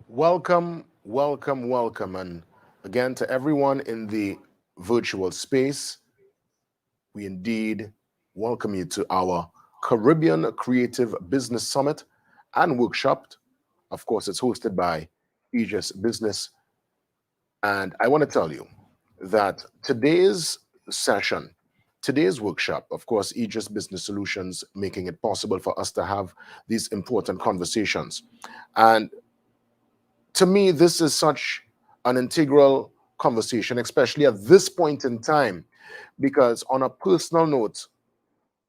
Welcome, welcome, welcome. And again, to everyone in the virtual space, we indeed welcome you to our Caribbean Creative Business Summit and Workshop. Of course, it's hosted by Aegis Business. And I want to tell you that session, today's workshop, of course, Aegis Business Solutions, making it possible for us to have these important conversations. And to me, this is such an integral conversation, especially at this point in time, because on a personal note,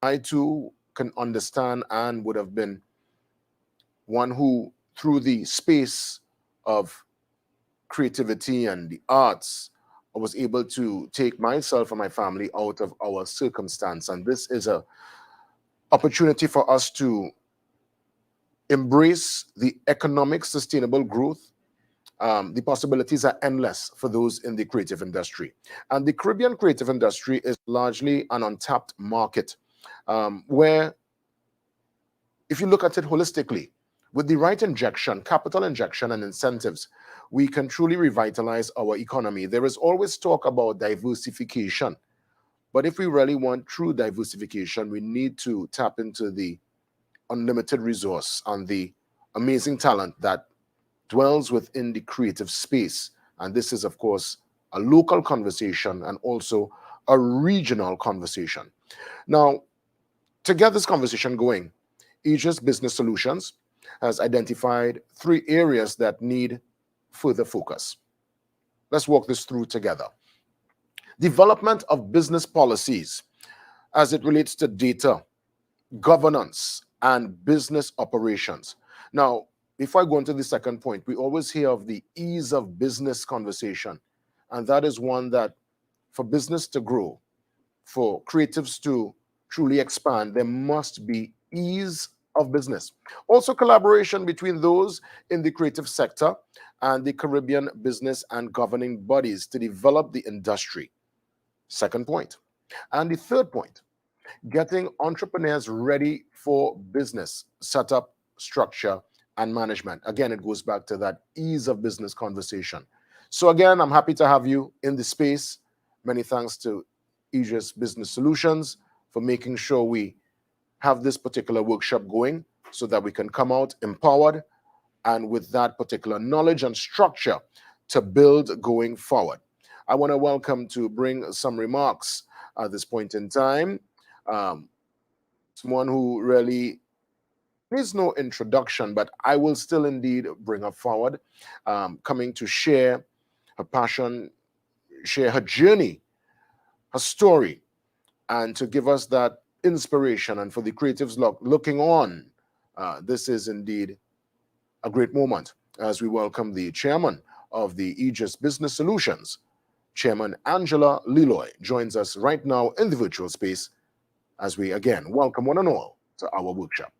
I too can understand and would have been one who, through the space of creativity and the arts, I was able to take myself and my family out of our circumstance. And this is a opportunity for us to embrace the economic sustainable growth. The possibilities are endless for those in the creative industry. And the Caribbean creative industry is largely an untapped market where, if you look at it holistically, with the right injection, capital injection, and incentives, we can truly revitalize our economy. There is always talk about diversification. But if we really want true diversification, we need to tap into the unlimited resource and the amazing talent that dwells within the creative space. And this is, of course, a local conversation and also a regional conversation. Now, to get this conversation going, Aegis Business Solutions has identified three areas that need further focus. Let's walk this through together. Development of business policies as it relates to data, governance, and business operations. Now, before I go into the second point, we always hear of the ease of business conversation. And that is one that, for business to grow, for creatives to truly expand, there must be ease of business. Also, collaboration between those in the creative sector and the Caribbean business and governing bodies to develop the industry. Second point. And the third point, getting entrepreneurs ready for business setup, structure, and management. Again, it goes back to that ease of business conversation. So again, I'm happy to have you in the space. Many thanks to Aegis Business Solutions for making sure we have this particular workshop going so that we can come out empowered and with that particular knowledge and structure to build going forward. I want to welcome to bring some remarks at this point in time. Um, Someone who really needs no introduction, but I will still indeed bring her forward, coming to share her passion, share her journey, her story, and to give us that inspiration. And for the creatives looking on, this is indeed a great moment as we welcome the chairman of the Aegis Business Solutions, Chairman Angela Leloy, joins us right now in the virtual space as we again welcome one and all to our workshop.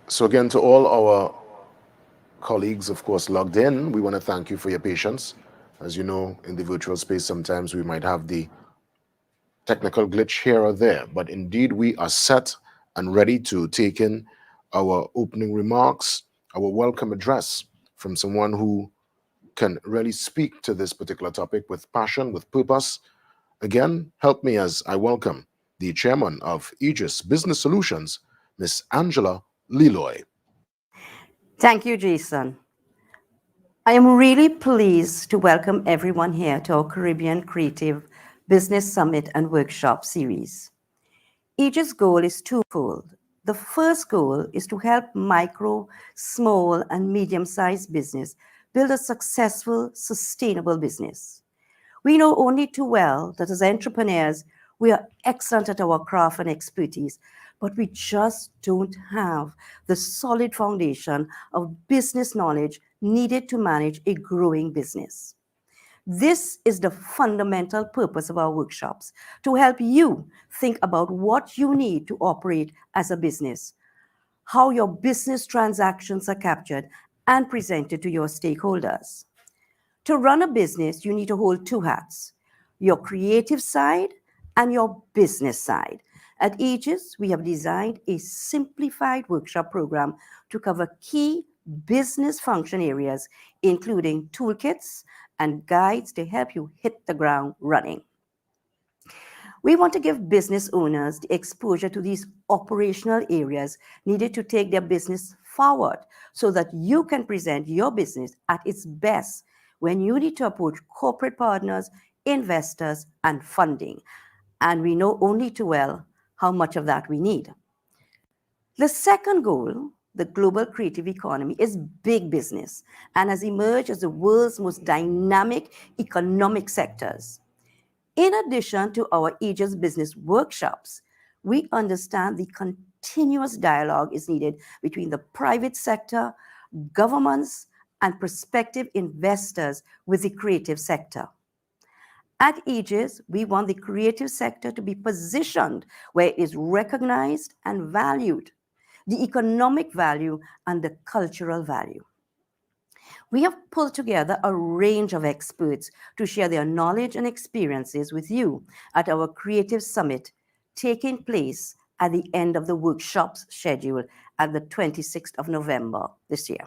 So again, to all our colleagues, of course, logged in, we want to thank you for your patience. As you know, in the virtual space, sometimes we might have the technical glitch here or there, but indeed we are set and ready to take in our opening remarks, our welcome address from someone who can really speak to this particular topic with passion, with purpose. Again, help me as I welcome the chairman of Aegis Business Solutions, Miss Angela Leloy. Thank you, Jason. I am really pleased to welcome everyone here to our Caribbean Creative Business Summit and Workshop series. Aegis' goal is twofold. The first goal is to help micro, small, and medium-sized business build a successful, sustainable business. We know only too well that as entrepreneurs, we are excellent at our craft and expertise, but we just don't have the solid foundation of business knowledge needed to manage a growing business. This is the fundamental purpose of our workshops to help you think about what you need to operate as a business, how your business transactions are captured and presented to your stakeholders. To run a business, you need to hold two hats, your creative side and your business side. At Aegis, we have designed a simplified workshop program to cover key business function areas, including toolkits and guides to help you hit the ground running. We want to give business owners the exposure to these operational areas needed to take their business forward so that you can present your business at its best when you need to approach corporate partners, investors, and funding. And we know only too well how much of that we need. The second goal, the global creative economy, is big business and has emerged as the world's most dynamic economic sectors. In addition to our Aegis business workshops, we understand the continuous dialogue is needed between the private sector, governments, and prospective investors with the creative sector. At Aegis, we want the creative sector to be positioned where it is recognized and valued, the economic value and the cultural value. We have pulled together a range of experts to share their knowledge and experiences with you at our Creative Summit taking place at the end of the workshop's schedule at the 26th of November this year.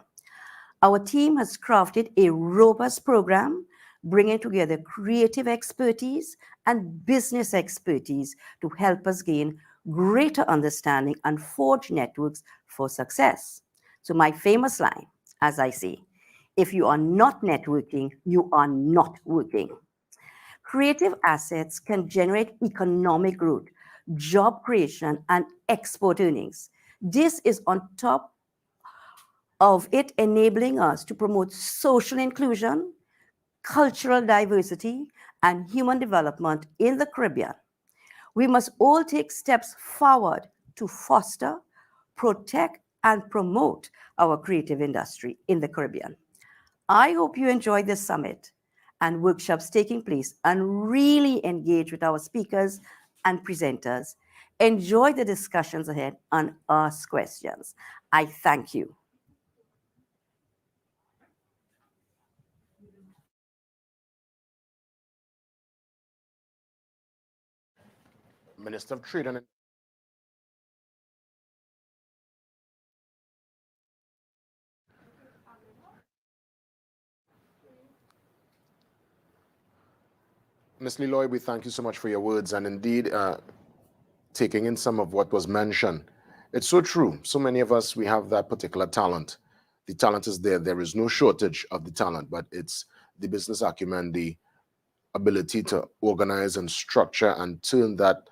Our team has crafted a robust program bringing together creative expertise and business expertise to help us gain greater understanding and forge networks for success. So, my famous line, as I say, if you are not networking, you are not working. Creative assets can generate economic growth, job creation, and export earnings. This is on top of it enabling us to promote social inclusion, cultural diversity, and human development in the Caribbean. We must all take steps forward to foster, protect, and promote our creative industry in the Caribbean. I hope you enjoyed this summit and workshops taking place and really engage with our speakers and presenters. Enjoy the discussions ahead and ask questions. I thank you. Minister of Trade and Ms. Leloy, we thank you so much for your words and indeed taking in some of what was mentioned. It's so true. So many of us, we have that particular talent. The talent is there. There is no shortage of the talent, but it's the business acumen, the ability to organize and structure and turn that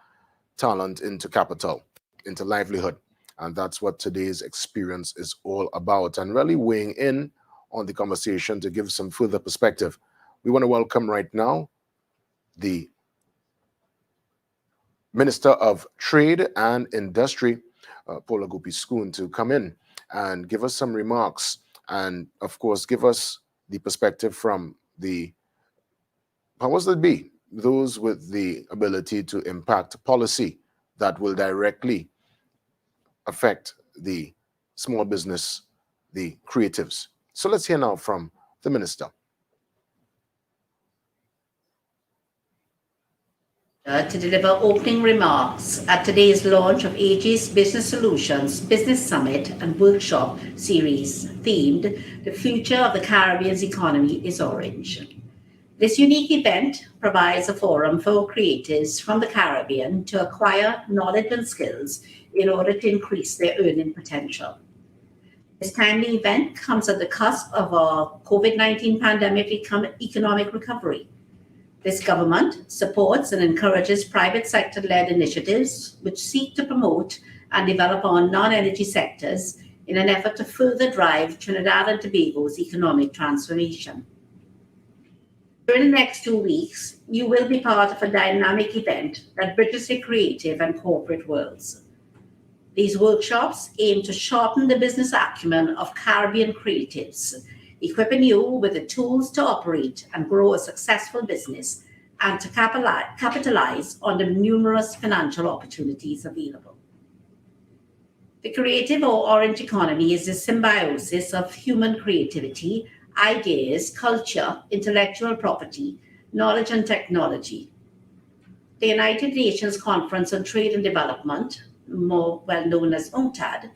talent into capital, into livelihood. And that's what today's experience is all about. And really weighing in on the conversation to give some further perspective, we want to welcome right now the Minister of Trade and Industry, Paula Gopi-Schoon, to come in and give us some remarks and, of course, give us the perspective from the powers that be, those with the ability to impact policy that will directly affect the small business, the creatives. So let's hear now from the minister. To deliver opening remarks at today's launch of Aegis Business Solutions Business Summit and Workshop Series themed The Future of the Caribbean's Economy is Orange. This unique event provides a forum for creatives from the Caribbean to acquire knowledge and skills in order to increase their earning potential. This timely event comes at the cusp of our COVID-19 pandemic economic recovery. This government supports and encourages private sector-led initiatives which seek to promote and develop our non-energy sectors in an effort to further drive Trinidad and Tobago's economic transformation. During the next 2 weeks, you will be part of a dynamic event that bridges the creative and corporate worlds. These workshops aim to sharpen the business acumen of Caribbean creatives, equipping you with the tools to operate and grow a successful business and to capitalize on the numerous financial opportunities available. The creative or orange economy is the symbiosis of human creativity, ideas, culture, intellectual property, knowledge, and technology. The United Nations Conference on Trade and Development, more well known as UNCTAD,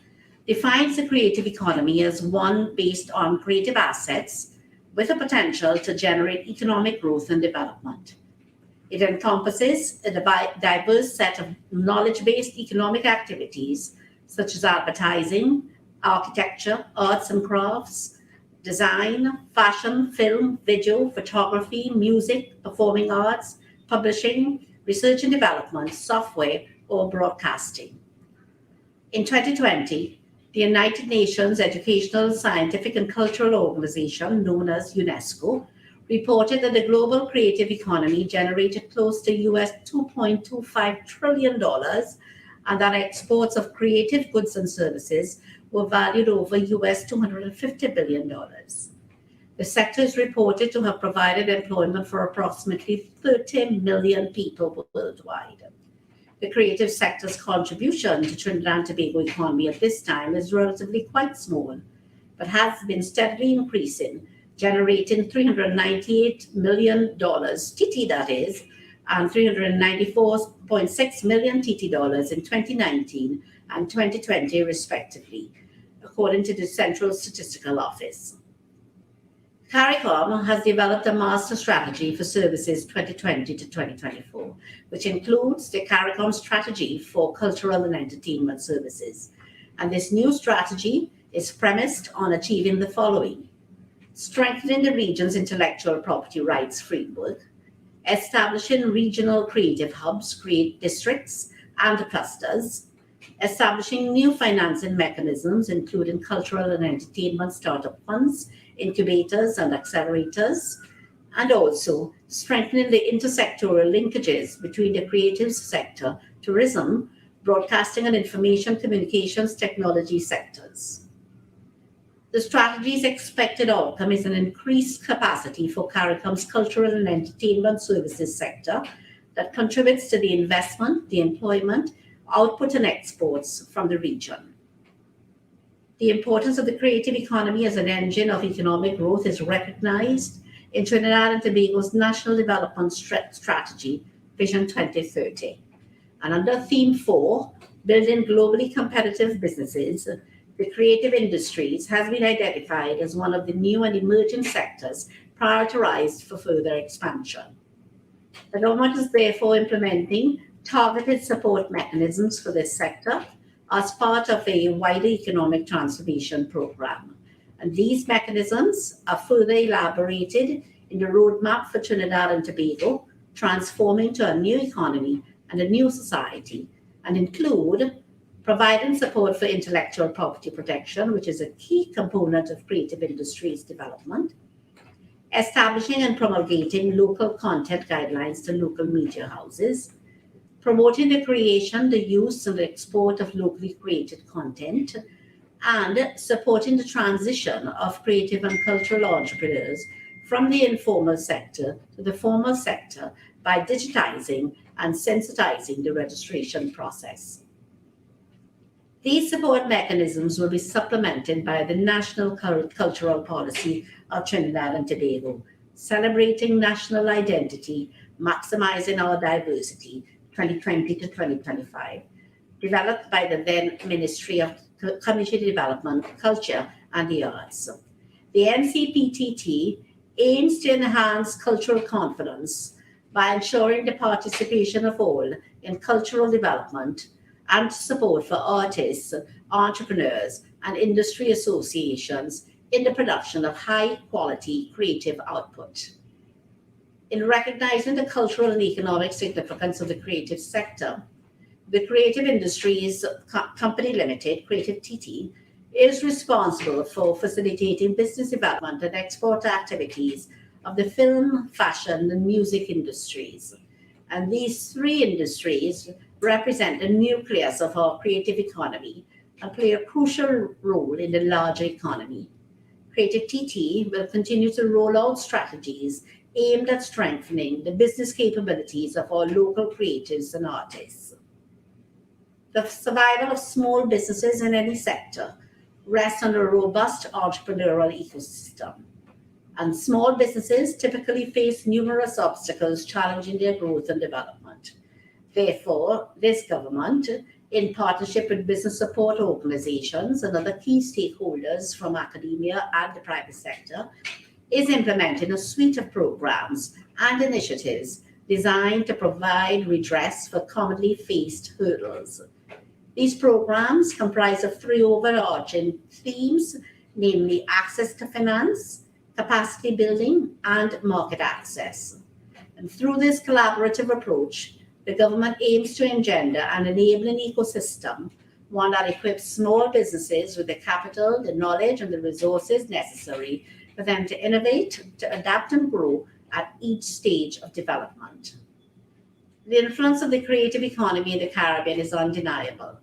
defines the creative economy as one based on creative assets with a potential to generate economic growth and development. It encompasses a diverse set of knowledge-based economic activities such as advertising, architecture, arts and crafts, design, fashion, film, video, photography, music, performing arts, publishing, research and development, software, or broadcasting. In 2020, the United Nations Educational, Scientific and Cultural Organization, known as UNESCO, reported that the global creative economy generated close to US $2.25 trillion and that exports of creative goods and services were valued over US $250 billion. The sector is reported to have provided employment for approximately 30 million people worldwide. The creative sector's contribution to Trinidad and Tobago economy at this time is relatively quite small, but has been steadily increasing, generating $398 million TT, that is, and $394.6 million TT dollars in 2019 and 2020 respectively, according to the Central Statistical Office. Caricom has developed a master strategy for services 2020 to 2024, which includes the Caricom strategy for cultural and entertainment services. And this new strategy is premised on achieving the following: strengthening the region's intellectual property rights framework, establishing regional creative hubs, create districts and clusters, establishing new financing mechanisms, including cultural and entertainment startup funds, incubators and accelerators, and also strengthening the intersectoral linkages between the creative sector, tourism, broadcasting and information communications technology sectors. The strategy's expected outcome is an increased capacity for Caricom's cultural and entertainment services sector that contributes to the investment, the employment, output and exports from the region. The importance of the creative economy as an engine of economic growth is recognized in Trinidad and Tobago's National Development Strategy, Vision 2030. And under Theme 4, Building Globally Competitive Businesses, the creative industries has been identified as one of the new and emerging sectors prioritized for further expansion. The government is therefore implementing targeted support mechanisms for this sector as part of a wider economic transformation program. And these mechanisms are further elaborated in the roadmap for Trinidad and Tobago, transforming to a new economy and a new society, and include providing support for intellectual property protection, which is a key component of creative industries development, establishing and promulgating local content guidelines to local media houses, promoting the creation, the use, and the export of locally created content, and supporting the transition of creative and cultural entrepreneurs from the informal sector to the formal sector by digitizing and sensitizing the registration process. These support mechanisms will be supplemented by the National Cultural Policy of Trinidad and Tobago, celebrating national identity, maximizing our diversity, 2020 to 2025, developed by the then Ministry of Community Development, Culture and the Arts. The NCPTT aims to enhance cultural confidence by ensuring the participation of all in cultural development and support for artists, entrepreneurs, and industry associations in the production of high-quality creative output. In recognizing the cultural and economic significance of the creative sector, the Creative Industries Company Limited, Creative TT, is responsible for facilitating business development and export activities of the film, fashion, and music industries. And these three industries represent the nucleus of our creative economy and play a crucial role in the larger economy. Creative TT will continue to roll out strategies aimed at strengthening the business capabilities of our local creatives and artists. The survival of small businesses in any sector rests on a robust entrepreneurial ecosystem, and small businesses typically face numerous obstacles challenging their growth and development. Therefore, this government, in partnership with business support organizations and other key stakeholders from academia and the private sector, is implementing a suite of programs and initiatives designed to provide redress for commonly faced hurdles. These programs comprise of three overarching themes, namely access to finance, capacity building, and market access. And through this collaborative approach, the government aims to engender an enabling ecosystem, one that equips small businesses with the capital, the knowledge, and the resources necessary for them to innovate, to adapt, and grow at each stage of development. The influence of the creative economy in the Caribbean is undeniable.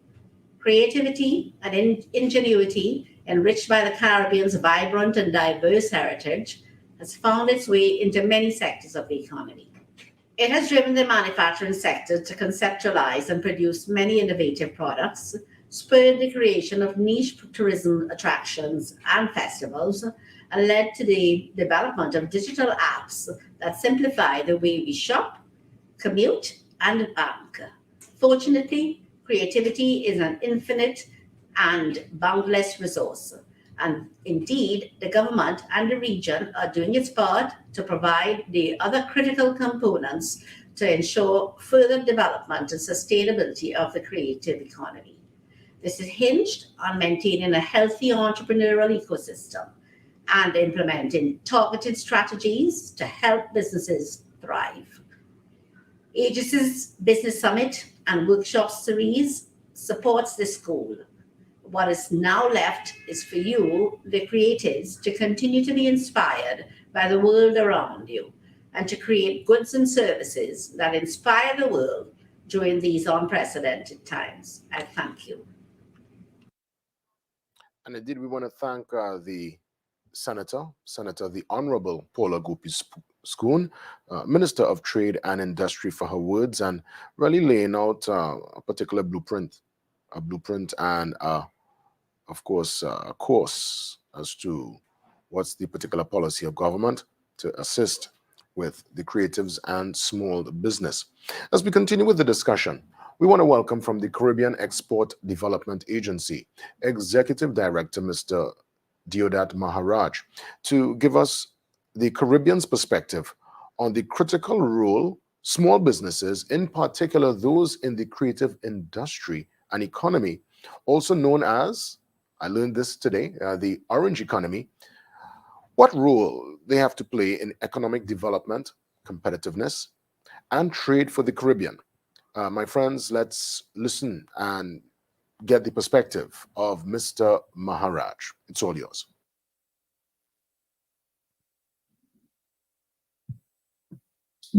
Creativity and ingenuity, enriched by the Caribbean's vibrant and diverse heritage, has found its way into many sectors of the economy. It has driven the manufacturing sector to conceptualize and produce many innovative products, spurred the creation of niche tourism attractions and festivals, and led to the development of digital apps that simplify the way we shop, commute, and bank. Fortunately, creativity is an infinite and boundless resource. And indeed, the government and the region are doing its part to provide the other critical components to ensure further development and sustainability of the creative economy. This is hinged on maintaining a healthy entrepreneurial ecosystem and implementing targeted strategies to help businesses thrive. Aegis's Business Summit and Workshop Series supports this goal. What is now left is for you, the creatives, to continue to be inspired by the world around you and to create goods and services that inspire the world during these unprecedented times. I thank you. And indeed, we want to thank the Senator, the Honorable Paula Gopi-Scoon, Minister of Trade and Industry, for her words and really laying out a particular blueprint and of course, a course as to what's the particular policy of government to assist with the creatives and small business. As we continue with the discussion, we want to welcome from the Caribbean Export Development Agency, Executive Director, Mr. Deodat Maharaj, to give us the Caribbean's perspective on the critical role small businesses, in particular those in the creative industry and economy, also known as, I learned this today, the orange economy, what role they have to play in economic development, competitiveness, and trade for the Caribbean. My friends, let's listen and get the perspective of Mr. Maharaj. It's all yours.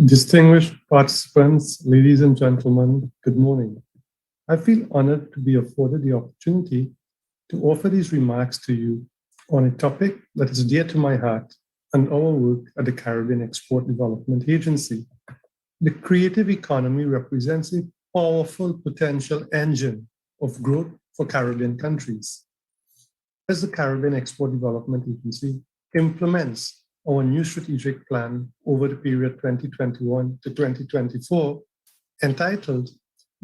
Distinguished participants, ladies and gentlemen, good morning. I feel honored to be afforded the opportunity to offer these remarks to you on a topic that is dear to my heart and our work at the Caribbean Export Development Agency. The creative economy represents a powerful potential engine of growth for Caribbean countries. As the Caribbean Export Development Agency implements our new strategic plan over the period 2021 to 2024, entitled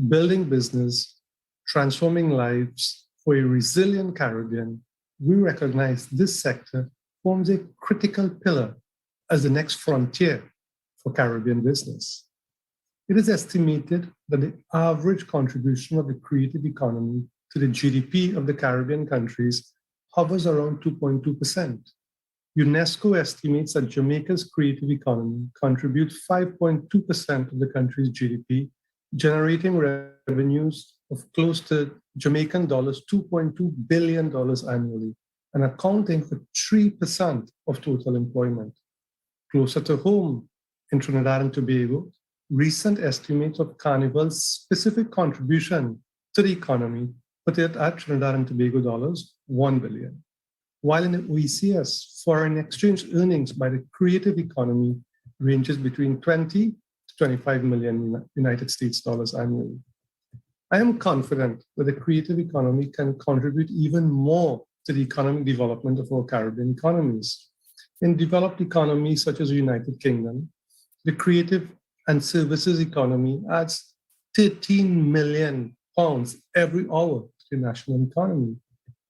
Building Business, Transforming Lives for a Resilient Caribbean, we recognize this sector forms a critical pillar as the next frontier for Caribbean business. It is estimated that the average contribution of the creative economy to the GDP of the Caribbean countries hovers around 2.2%. UNESCO estimates that Jamaica's creative economy contributes 5.2% of the country's GDP, generating revenues of close to Jamaican dollars $2.2 billion annually, and accounting for 3% of total employment. Closer to home, in Trinidad and Tobago, recent estimates of Carnival's specific contribution to the economy put it at Trinidad and Tobago dollars $1 billion. While in the OECS, foreign exchange earnings by the creative economy ranges between 20 to 25 million United States dollars annually. I am confident that the creative economy can contribute even more to the economic development of our Caribbean economies. In developed economies such as the United Kingdom, the creative and services economy adds 13 million pounds every hour to the national economy.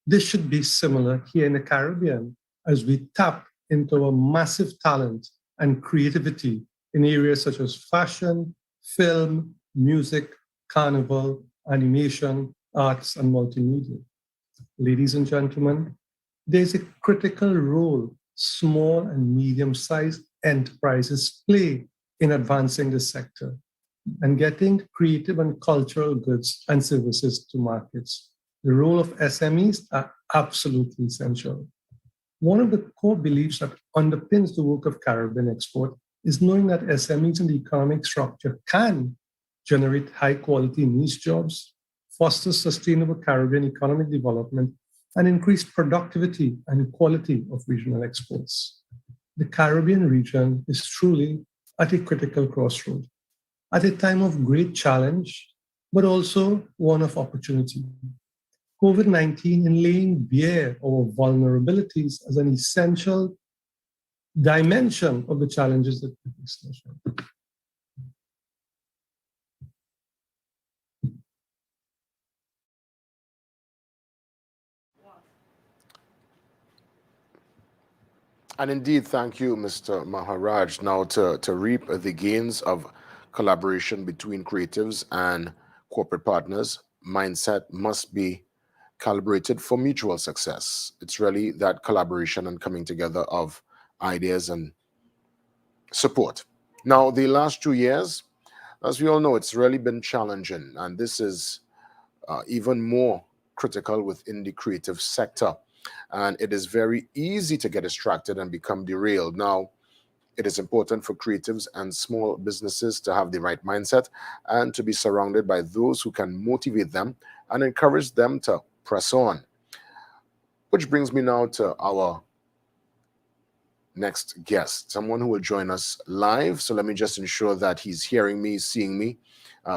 This should be similar here in the Caribbean as we tap into a massive talent and creativity in areas such as fashion, film, music, carnival, animation, arts, and multimedia. Ladies and gentlemen, there's a critical role small and medium-sized enterprises play in advancing the sector and getting creative and cultural goods and services to markets. The role of SMEs are absolutely essential. One of the core beliefs that underpins the work of Caribbean Export is knowing that SMEs in the economic structure can generate high-quality niche jobs, foster sustainable Caribbean economic development, and increase productivity and quality of regional exports. The Caribbean region is truly at a critical crossroad, at a time of great challenge, but also one of opportunity. COVID-19 in laying bare our vulnerabilities as an essential dimension of the challenges that we face. And indeed, thank you, Mr. Maharaj. Now, to reap the gains of collaboration between creatives and corporate partners, mindset must be calibrated for mutual success. It's really that collaboration and coming together of ideas and support. Now, the last 2 years, as we all know, it's really been challenging, and this is even more critical within the creative sector. And it is very easy to get distracted and become derailed. Now, it is important for creatives and small businesses to have the right mindset and to be surrounded by those who can motivate them and encourage them to press on. Which brings me now to our next guest, someone who will join us live. So let me just ensure that he's hearing me, seeing me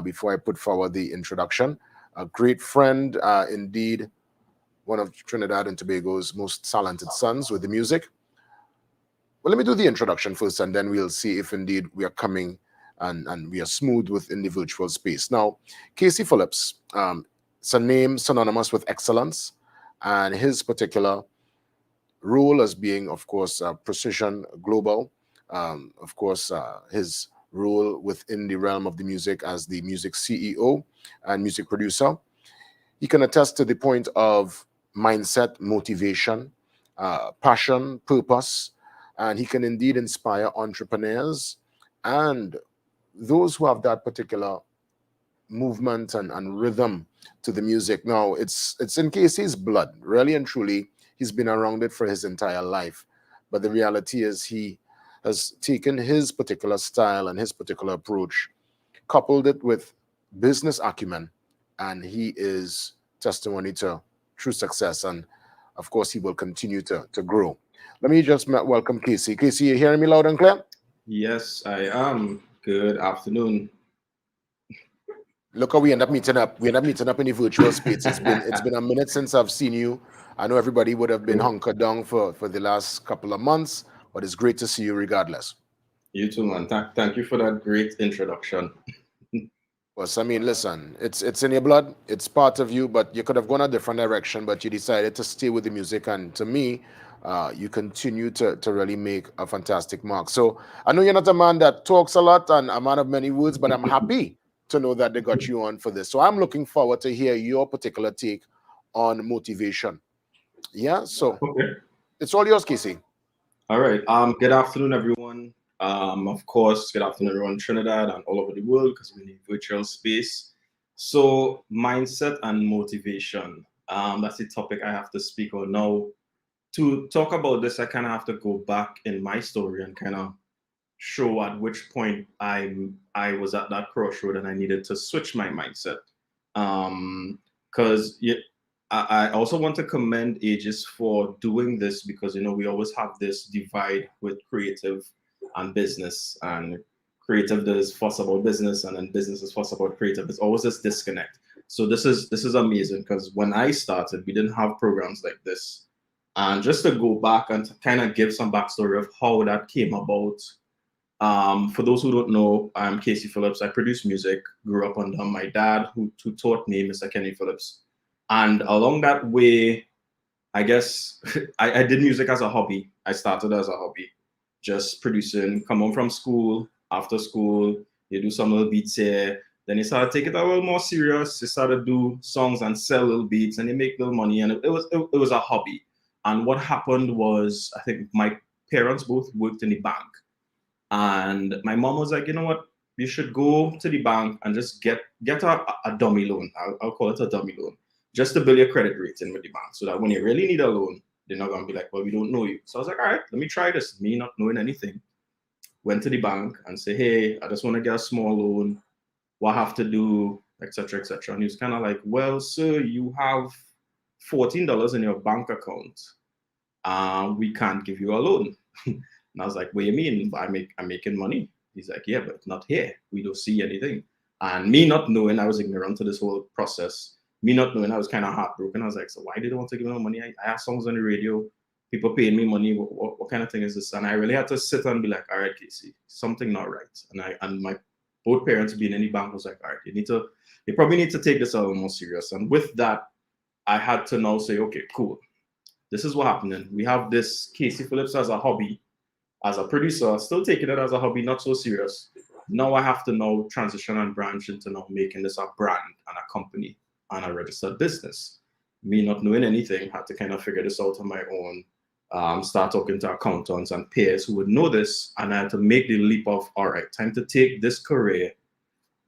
before I put forward the introduction. A great friend, indeed, one of Trinidad and Tobago's most talented sons with the music. Well, let me do the introduction first, and then we'll see if indeed we are coming and we are smooth within the virtual space. Now, Kasey Phillips, it's a name synonymous with excellence, and his particular role as being, of course, Precision Global, of course, his role within the realm of the music as the music CEO and music producer. He can attest to the point of mindset, motivation, passion, purpose, and he can indeed inspire entrepreneurs and those who have that particular movement and rhythm to the music. Now, it's in Kasey's blood, really and truly. He's been around it for his entire life. But the reality is he has taken his particular style and his particular approach, coupled it with business acumen, and he is testimony to true success. And of course, he will continue to grow. Let me just welcome Kasey. Kasey, you hearing me loud and clear? Yes, I am. Good afternoon. Look how we end up meeting up. We end up meeting up in the virtual space. It's been a minute since I've seen you. I know everybody would have been hunkered down for the last couple of months, but it's great to see you regardless. You too, man. Thank you for that great introduction. Well, I mean, listen, it's in your blood. It's part of you, but you could have gone a different direction, but you decided to stay with the music. And to me, you continue to really make a fantastic mark. So I know you're not a man that talks a lot and a man of many words, but I'm happy to know that they got you on for this. So I'm looking forward to hear your particular take on motivation. Yeah, so Okay. it's all yours, Kasey. All right. Good afternoon, everyone. Of course, good afternoon, everyone in Trinidad and all over the world because we're in a virtual space. So, mindset and motivation. That's the topic I have to speak on now. To talk about this, I kind of have to go back in my story and kind of show at which point I was at that crossroad and I needed to switch my mindset. Because I also want to commend Aegis for doing this because we always have this divide with creative and business, and creative is fuss about business, and then business is fuss about creative. It's always this disconnect. So this is amazing because when I started, we didn't have programs like this. And just to go back and to kind of give some backstory of how that came about. For those who don't know, I'm Kasey Phillips. I produce music, grew up under my dad who taught me, Mr. Kenny Phillips. And along that way, I guess I did music as a hobby. I started as a hobby, just producing, come home from school, after school, you do some little beats here. Then you started to take it a little more serious. You started to do songs and sell little beats and you make little money. And it was a hobby. And what happened was, I think my parents both worked in the bank. And my mom was like, you know what? You should go to the bank and just get a dummy loan. I'll call it a dummy loan, just to build your credit rating with the bank so that when you really need a loan, they're not going to be like, well, we don't know you. So I was like, all right, let me try this. Me not knowing anything. Went to the bank and say, hey, I just want to get a small loan. What I have to do, etc., etc. And he was kind of like, well, sir, you have $14 in your bank account. We can't give you a loan. And I was like, what do you mean? I'm making money. He's like, yeah, but not here. We don't see anything. And me not knowing, I was ignorant to this whole process. Me not knowing, I was kind of heartbroken. I was like, so why did they want to give me money? I have songs on the radio. People paying me money. What kind of thing is this? And I really had to sit and be like, all right, Kasey, something not right. And my both parents being in the bank was like, all right, you probably need to take this a little more serious. And with that, I had to now say, okay, cool. This is what happened. We have this Kasey Phillips as a hobby, as a producer, still taking it as a hobby, not so serious. Now I have to now transition and branch into now making this a brand and a company and a registered business. Me not knowing anything, had to kind of figure this out on my own, start talking to accountants and peers who would know this, and I had to make the leap of, all right, time to take this career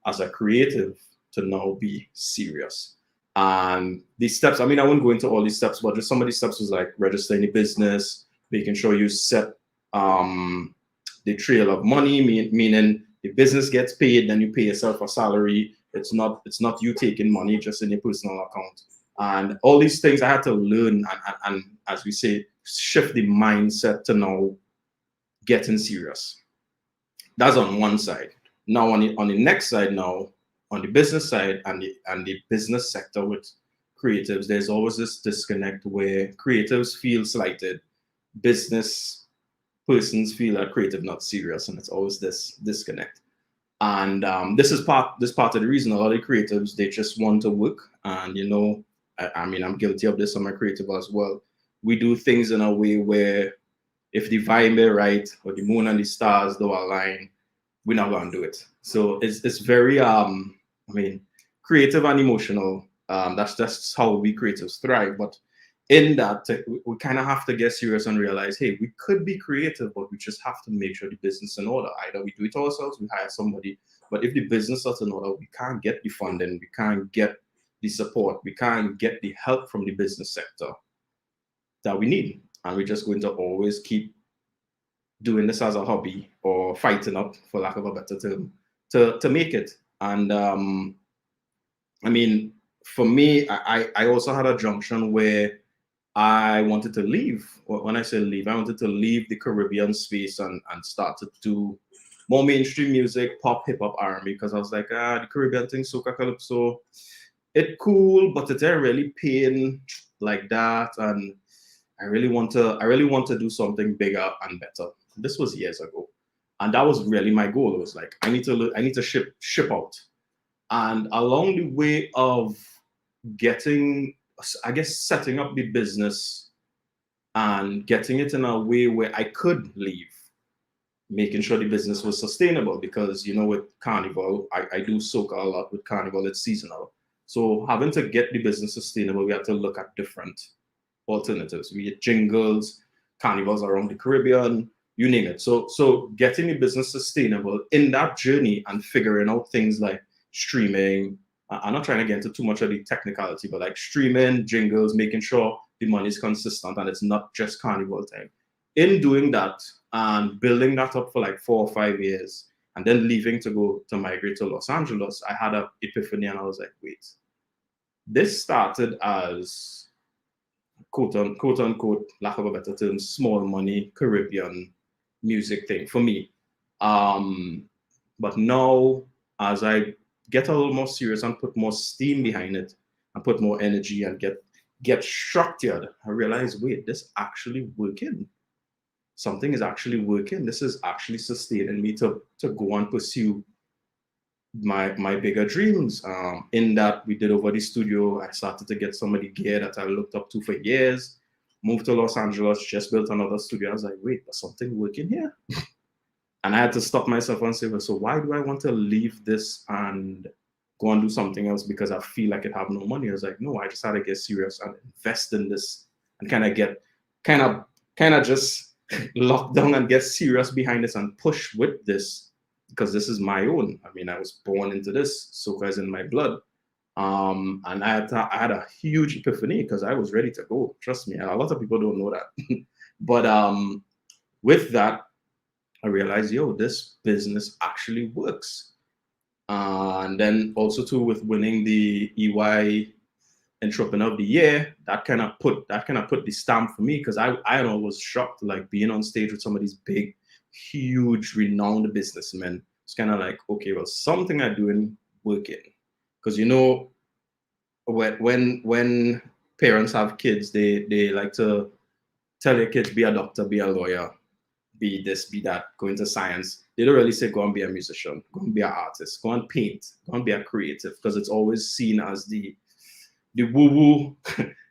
as a creative to now be serious. And these steps, I mean, I won't go into all these steps, but just some of these steps was like registering the business, making sure you set the trail of money, meaning the business gets paid, then you pay yourself a salary. It's not you taking money just in your personal account. And all these things I had to learn and as we say, shift the mindset to now getting serious. That's on one side. Now on the next side now, on the business side and the business sector with creatives, there's always this disconnect where creatives feel slighted, business persons feel that creative not serious, and it's always this disconnect. And this is part of the reason a lot of creatives, they just want to work. And I mean, I'm guilty of this on my creative as well. We do things in a way where if the vibe is right or the moon and the stars don't align, we're not going to do it. So it's very I mean, creative and emotional. That's how we creatives thrive. But in that, we kind of have to get serious and realize, hey, we could be creative, but we just have to make sure the business is in order. Either we do it ourselves, we hire somebody. But if the business is in order, we can't get the funding, we can't get the support, we can't get the help from the business sector that we need. And we're just going to always keep doing this as a hobby or fighting up, for lack of a better term, to make it. And I mean, for me, I also had a junction where I wanted to leave. When I say leave, I wanted to leave the Caribbean space and start to do more mainstream music, pop, hip hop, R&B, because I was like, the Caribbean thing, soca, calypso, it cool, but it ain't really paying like that, and I really want to do something bigger and better. This was years ago, and that was really my goal. It was like I need to ship out, and along the way of getting, I guess, setting up the business and getting it in a way where I could leave, making sure the business was sustainable, because with Carnival, I do soca a lot with Carnival, it's seasonal. So having to get the business sustainable, we had to look at different alternatives. We had jingles, carnivals around the Caribbean, you name it. So getting the business sustainable in that journey and figuring out things like streaming. I'm not trying to get into too much of the technicality, but like streaming, jingles, making sure the money is consistent and it's not just Carnival time. In doing that and building that up for like 4 or 5 years, and then leaving to migrate to Los Angeles, I had an epiphany, and I was like, wait, this started as quote unquote, lack of a better term, small money Caribbean music thing for me. But now, as I get a little more serious and put more steam behind it and put more energy and get structured, I realize, wait, this actually working. Something is actually working. This is actually sustaining me to go and pursue my bigger dreams. In that, we did over the studio. I started to get some of the gear that I looked up to for years. Moved to Los Angeles, just built another studio. I was like, wait, there's something working here. And I had to stop myself and say, well, so why do I want to leave this and go and do something else because I feel like it have no money? I was like, no, I just had to get serious and invest in this and kind of just lock down and get serious behind this and push with this, because this is my own. I mean, I was born into this, soca is in my blood. And I had a huge epiphany because I was ready to go. Trust me, a lot of people don't know that. But with that, I realized, this business actually works. And then also too, with winning the EY Entrepreneur of the Year, that kind of put the stamp for me, because I was shocked, like being on stage with some of these big, huge, renowned businessmen. It's kind of like, okay, well, something I'm doing working, because when parents have kids, they like to tell their kids, be a doctor, be a lawyer, be this, be that, go into science. They don't really say go and be a musician, go and be an artist, go and paint, go and be a creative, because it's always seen as the woo-woo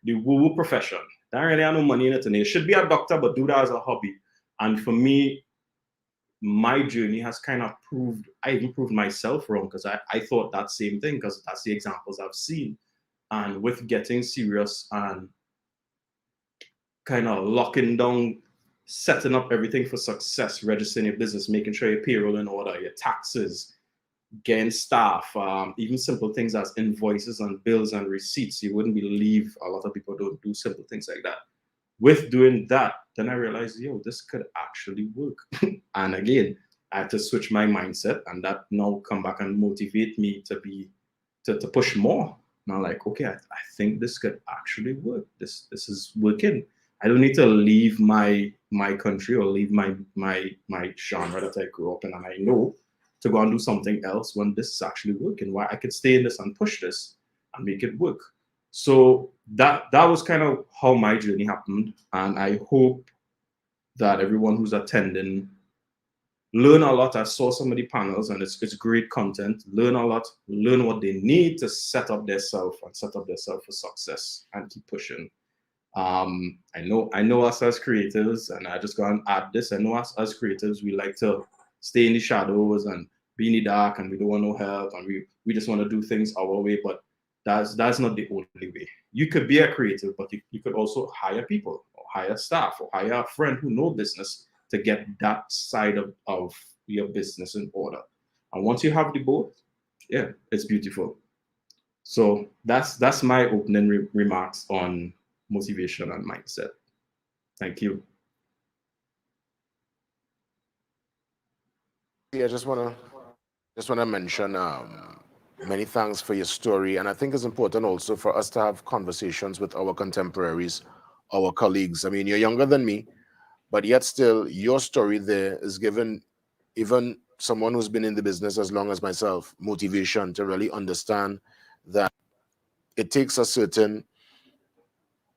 the woo-woo profession. That really have no money in it, and you should be a doctor, but do that as a hobby. And for me, my journey has kind of I even proved myself wrong, because I thought that same thing, because that's the examples I've seen. And with getting serious and kind of locking down, setting up everything for success, registering your business, making sure your payroll in order, your taxes, getting staff, even simple things as invoices and bills and receipts. You wouldn't believe a lot of people don't do simple things like that. With doing that, then I realized, this could actually work. And again, I had to switch my mindset, and that now come back and motivate me to push more. And I'm like, okay, I think this could actually work. This is working. I don't need to leave my country or leave my genre that I grew up in, and I know, to go and do something else when this is actually working. Why I could stay in this and push this and make it work. So that was kind of how my journey happened, and I hope that everyone who's attending learn a lot. I saw some of the panels, and it's great content. Learn a lot, learn what they need to set up themselves for success and keep pushing. I know us as creatives, and I just go and add this. I know us as creatives, we like to stay in the shadows and be in the dark, and we don't want no help, and we just want to do things our way. But that's not the only way. You could be a creative, but you could also hire people or hire staff or hire a friend who know business to get that side of your business in order. And once you have the both, it's beautiful. So that's my opening remarks on motivation and mindset. Thank you. I just want to mention many thanks for your story, and I think it's important also for us to have conversations with our contemporaries, our colleagues. I mean, you're younger than me, but yet still your story there is given even someone who's been in the business as long as myself, motivation to really understand that it takes a certain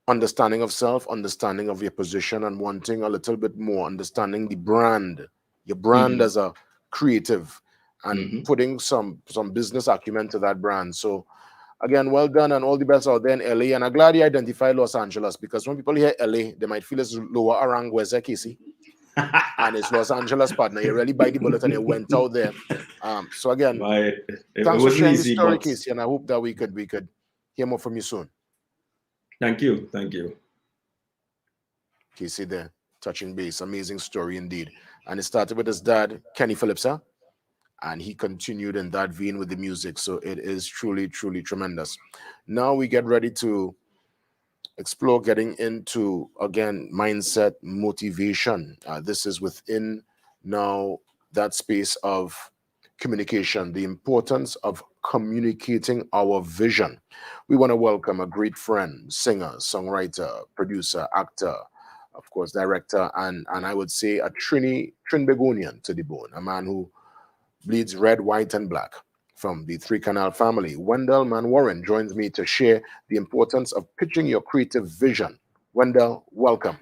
understanding of self, understanding of your position, and wanting a little bit more, understanding the brand, your brand as a creative, and putting some business acumen to that brand. So again, well done, and all the best out there in LA. And I'm glad you identified Los Angeles, because when people hear LA, they might feel it's lower Aranguez, Casey. And it's Los Angeles, partner. You really bite the bullet and you went out there. So again, thanks for sharing the story, Casey, and I hope that we could hear more from you soon. Thank you. Casey there, touching base, amazing story indeed. And it started with his dad, Kenny Phillips, huh? And he continued in that vein with the music. So it is truly, truly tremendous. Now we get ready to explore getting into, again, mindset, motivation. This is within now that space of communication, the importance of communicating our vision. We want to welcome a great friend, singer, songwriter, producer, actor, of course, director, and I would say a Trinbagonian to the bone, a man who bleeds red, white, and black. From the Three Canal family, Wendell Manwarren joins me to share the importance of pitching your creative vision. Wendell, welcome.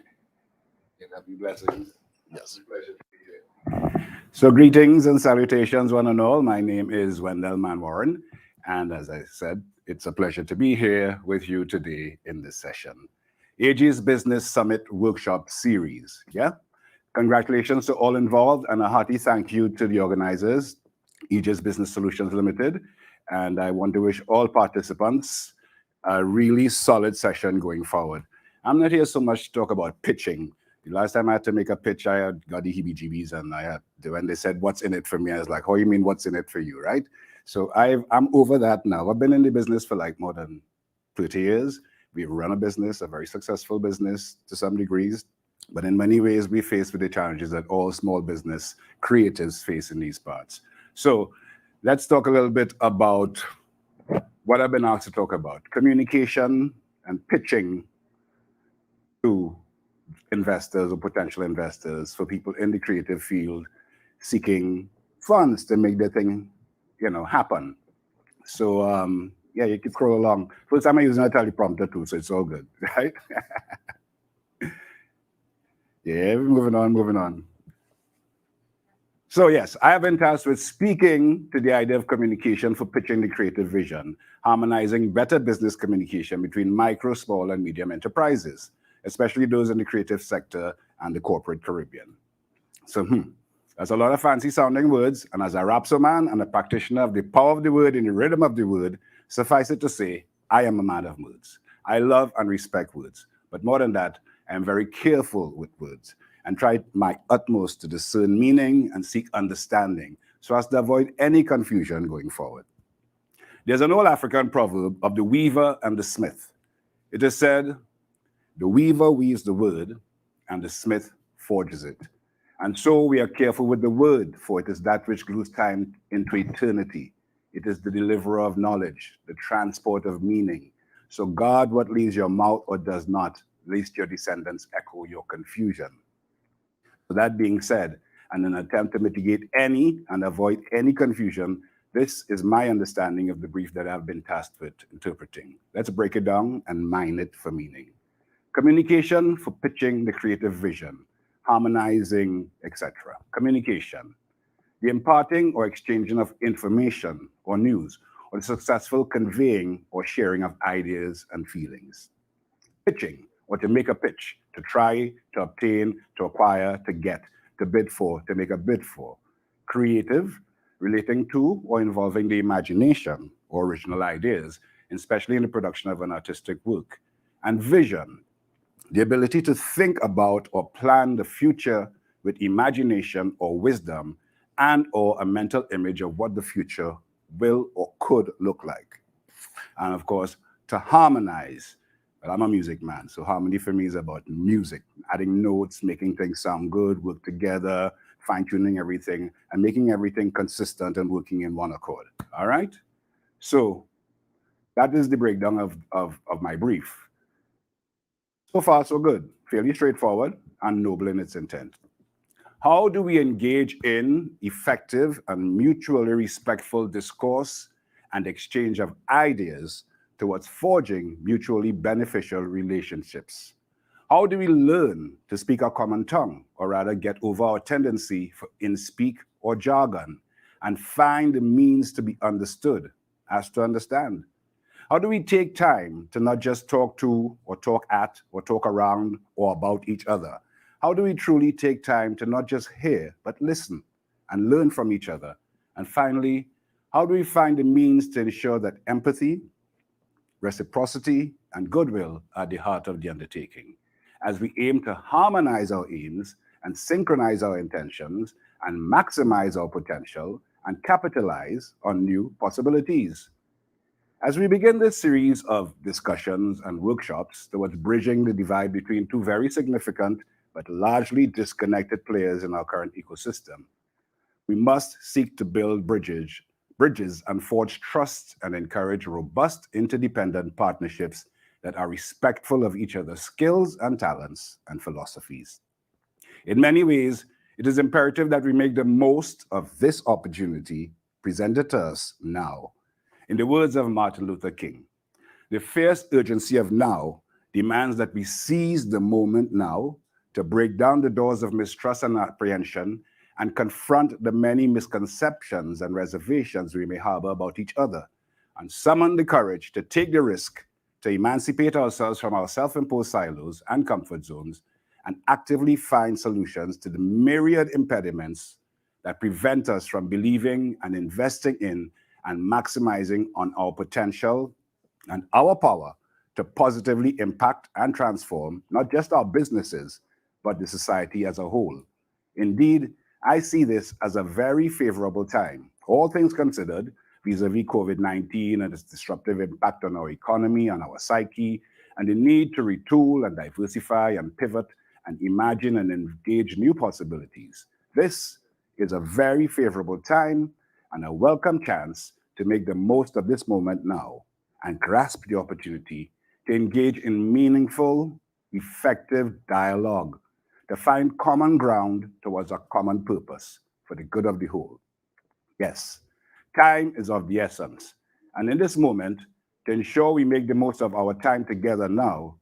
Happy blessings. Yes. Pleasure to be here. So greetings and salutations, one and all. My name is Wendell Manwarren, and as I said, it's a pleasure to be here with you today in this session. Aegis Business Summit Workshop Series. Yeah? Congratulations to all involved, and a hearty thank you to the organizers, Aegis Business Solutions Limited, and I want to wish all participants a really solid session going forward. I'm not here so much to talk about pitching. The last time I had to make a pitch, I had got the heebie-jeebies, and when they said, "What's in it for me?" I was like, "Oh, you mean what's in it for you, right?" So I'm over that now. I've been in the business for like more than 30 years. We've run a business, a very successful business to some degrees, but in many ways, we face with the challenges that all small business creatives face in these parts. So let's talk a little bit about what I've been asked to talk about: communication and pitching to investors or potential investors, for people in the creative field seeking funds to make their thing, happen. So yeah, you can scroll along. First time I'm using a teleprompter too, so it's all good, right? Yeah, moving on. So yes, I have been tasked with speaking to the idea of communication for pitching the creative vision, harmonizing better business communication between micro, small, and medium enterprises, especially those in the creative sector and the corporate Caribbean. So that's a lot of fancy sounding words, and as a rhapsoman and a practitioner of the power of the word and the rhythm of the word, suffice it to say, I am a man of words. I love and respect words, but more than that, I am very careful with words and try my utmost to discern meaning and seek understanding so as to avoid any confusion going forward. There's an old African proverb of the weaver and the smith. It is said, the weaver weaves the word and the smith forges it. And so we are careful with the word, for it is that which glues time into eternity. It is the deliverer of knowledge, the transport of meaning. So guard what leaves your mouth or does not, lest your descendants echo your confusion. So that being said, and in an attempt to mitigate any and avoid any confusion, this is my understanding of the brief that I've been tasked with interpreting. Let's break it down and mine it for meaning. Communication for pitching the creative vision, harmonizing, etc. Communication, the imparting or exchanging of information or news, or the successful conveying or sharing of ideas and feelings. Pitching, or to make a pitch, to try, to obtain, to acquire, to get, to bid for, to make a bid for. Creative, relating to or involving the imagination or original ideas, especially in the production of an artistic work. And vision, the ability to think about or plan the future with imagination or wisdom and or a mental image of what the future will or could look like. And of course, to harmonize. Well, I'm a music man, so harmony for me is about music, adding notes, making things sound good, work together, fine-tuning everything, and making everything consistent and working in one accord. All right? So that is the breakdown of my brief. So far, so good. Fairly straightforward and noble in its intent. How do we engage in effective and mutually respectful discourse and exchange of ideas towards forging mutually beneficial relationships? How do we learn to speak a common tongue, or rather get over our tendency for in-speak or jargon, and find the means to be understood as to understand? How do we take time to not just talk to or talk at or talk around or about each other? How do we truly take time to not just hear, but listen and learn from each other? And finally, how do we find the means to ensure that empathy, reciprocity, and goodwill are at the heart of the undertaking, as we aim to harmonize our aims and synchronize our intentions and maximize our potential and capitalize on new possibilities? As we begin this series of discussions and workshops towards bridging the divide between two very significant but largely disconnected players in our current ecosystem, we must seek to build bridges and forge trust and encourage robust interdependent partnerships that are respectful of each other's skills and talents and philosophies. In many ways, it is imperative that we make the most of this opportunity presented to us now. In the words of Martin Luther King, the fierce urgency of now demands that we seize the moment now to break down the doors of mistrust and apprehension and confront the many misconceptions and reservations we may harbor about each other, and summon the courage to take the risk to emancipate ourselves from our self-imposed silos and comfort zones and actively find solutions to the myriad impediments that prevent us from believing and investing in and maximizing on our potential and our power to positively impact and transform not just our businesses, but the society as a whole. Indeed, I see this as a very favorable time, all things considered, vis-a-vis COVID-19 and its disruptive impact on our economy and our psyche, and the need to retool and diversify and pivot and imagine and engage new possibilities. This is a very favorable time and a welcome chance to make the most of this moment now and grasp the opportunity to engage in meaningful, effective dialogue, to find common ground towards a common purpose for the good of the whole. Yes, time is of the essence. And in this moment, to ensure we make the most of our time together now,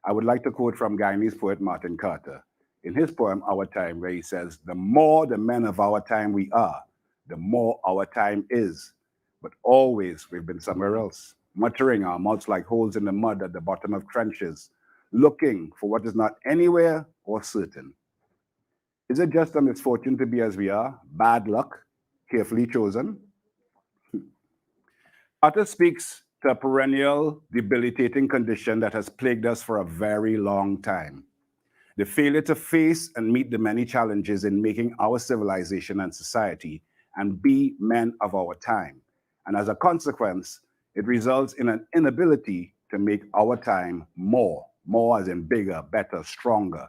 I would like to quote from Guyanese poet Martin Carter in his poem, Our Time, where he says, "The more the men of our time we are, the more our time is. But always we've been somewhere else, muttering our mouths like holes in the mud at the bottom of trenches, looking for what is not anywhere or certain. Is it just a misfortune to be as we are, bad luck, carefully chosen?" Carter speaks to a perennial, debilitating condition that has plagued us for a very long time. The failure to face and meet the many challenges in making our civilization and society and be men of our time. And as a consequence, it results in an inability to make our time more as in bigger, better, stronger,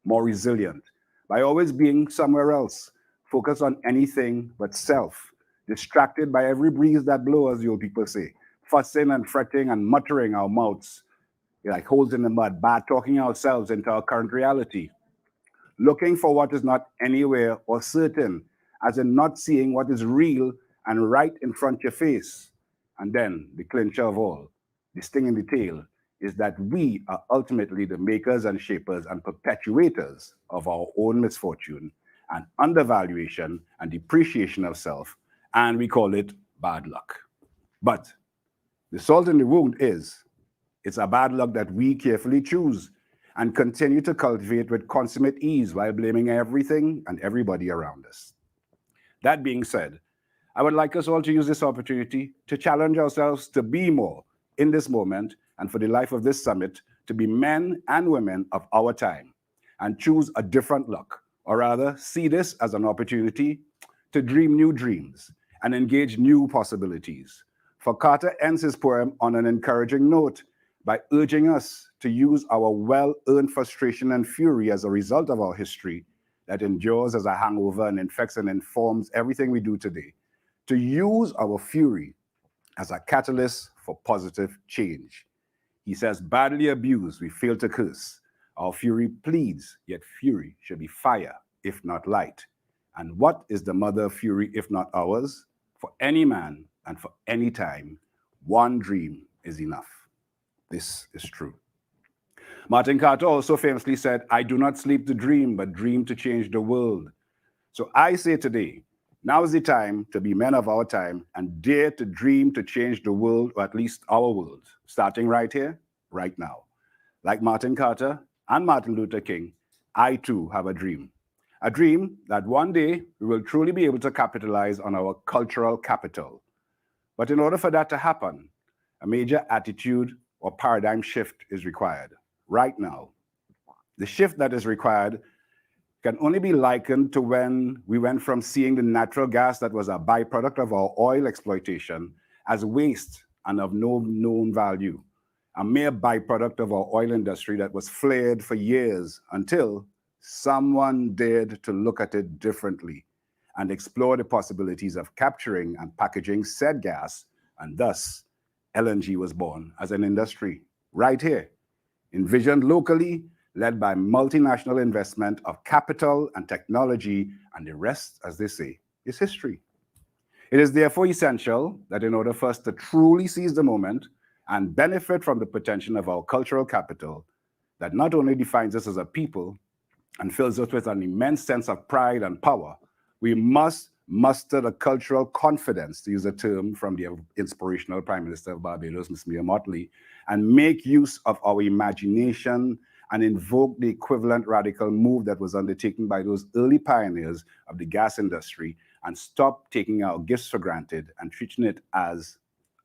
more resilient, by always being somewhere else, focused on anything but self, distracted by every breeze that blows, as you people say, fussing and fretting and muttering our mouths like holes in the mud, bad talking ourselves into our current reality, looking for what is not anywhere or certain, as in not seeing what is real and right in front of your face. And then the clincher of all, the sting in the tail, is that we are ultimately the makers and shapers and perpetuators of our own misfortune and undervaluation and depreciation of self, and we call it bad luck. But the salt in the wound is, it's a bad luck that we carefully choose and continue to cultivate with consummate ease while blaming everything and everybody around us. That being said, I would like us all to use this opportunity to challenge ourselves to be more in this moment and for the life of this summit to be men and women of our time and choose a different luck, or rather see this as an opportunity to dream new dreams and engage new possibilities. For Carter ends his poem on an encouraging note by urging us to use our well-earned frustration and fury as a result of our history that endures as a hangover and infects and informs everything we do today, to use our fury as a catalyst for positive change. He says, badly abused, we fail to curse. Our fury pleads, yet fury should be fire if not light? And what is the mother of fury, if not ours? For any man and for any time, one dream is enough. This is true. Martin Carter also famously said, I do not sleep to dream, but dream to change the world. So I say today, now is the time to be men of our time and dare to dream to change the world, or at least our world, starting right here, right now. Like Martin Carter and Martin Luther King, I too have a dream that one day we will truly be able to capitalize on our cultural capital. But in order for that to happen, a major attitude or paradigm shift is required right now. The shift that is required can only be likened to when we went from seeing the natural gas that was a byproduct of our oil exploitation as waste and of no known value, a mere byproduct of our oil industry that was flared for years until someone dared to look at it differently and explore the possibilities of capturing and packaging said gas, and thus LNG was born as an industry right here, envisioned locally, led by multinational investment of capital and technology, and the rest, as they say, is history. It is therefore essential that in order for us to truly seize the moment and benefit from the potential of our cultural capital that not only defines us as a people and fills us with an immense sense of pride and power, we must muster the cultural confidence, to use a term from the inspirational Prime Minister of Barbados, Ms. Mia Mottley, and make use of our imagination and invoke the equivalent radical move that was undertaken by those early pioneers of the gas industry and stop taking our gifts for granted and treating it as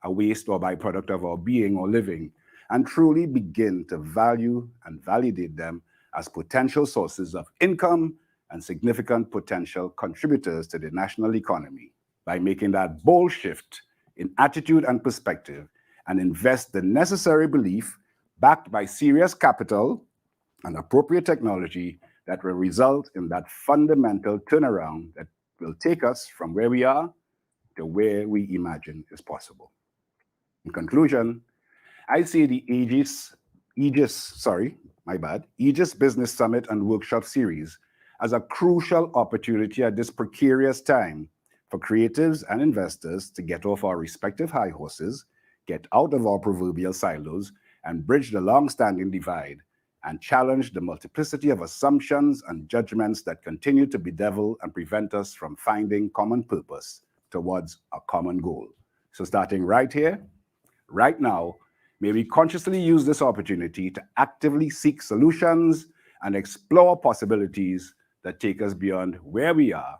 a waste or byproduct of our being or living, and truly begin to value and validate them as potential sources of income and significant potential contributors to the national economy by making that bold shift in attitude and perspective and invest the necessary belief backed by serious capital and appropriate technology that will result in that fundamental turnaround that will take us from where we are to where we imagine is possible. In conclusion, I see the Aegis Business Summit and Workshop Series as a crucial opportunity at this precarious time for creatives and investors to get off our respective high horses, get out of our proverbial silos, and bridge the long-standing divide and challenge the multiplicity of assumptions and judgments that continue to bedevil and prevent us from finding common purpose towards a common goal. So starting right here, right now, may we consciously use this opportunity to actively seek solutions and explore possibilities that take us beyond where we are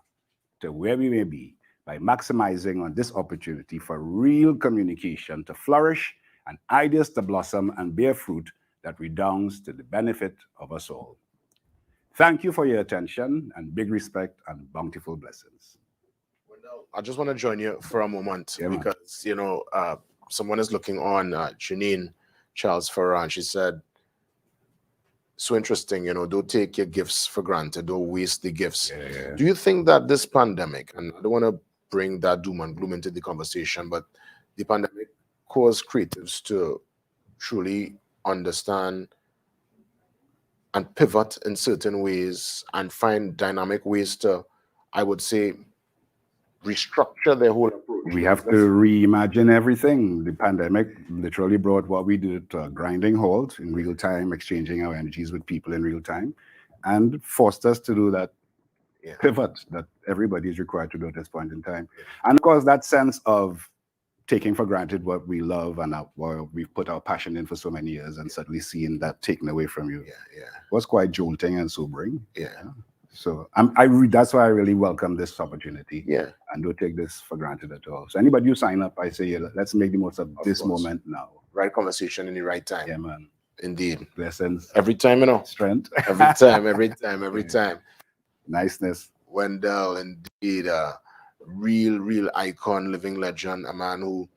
to where we may be by maximizing on this opportunity for real communication to flourish and ideas to blossom and bear fruit that redounds to the benefit of us all. Thank you for your attention and big respect and bountiful blessings. Wendell, I just want to join you for a moment because, someone is looking on Janine Charles Ferran. She said, so interesting, don't take your gifts for granted, don't waste the gifts. Yeah. Do you think that this pandemic, and I don't want to bring that doom and gloom into the conversation, but the pandemic caused creatives to truly understand and pivot in certain ways and find dynamic ways to, I would say, restructure their whole approach? We have to reimagine everything. The pandemic literally brought what we did to a grinding halt in real time, exchanging our energies with people in real time, and forced us to do that pivot that everybody is required to do at this point in time. And of course, that sense of taking for granted what we love and what we've put our passion in for so many years and suddenly seeing that taken away from you was quite jolting and sobering. So that's why I really welcome this opportunity. And don't take this for granted at all. So anybody who sign up, I say, let's make the most of this moment now. Right conversation in the right time. Yeah, man. Indeed. Blessings. Every time, Strength. every time. Niceness. Wendell, indeed, a real icon, living legend, a man who,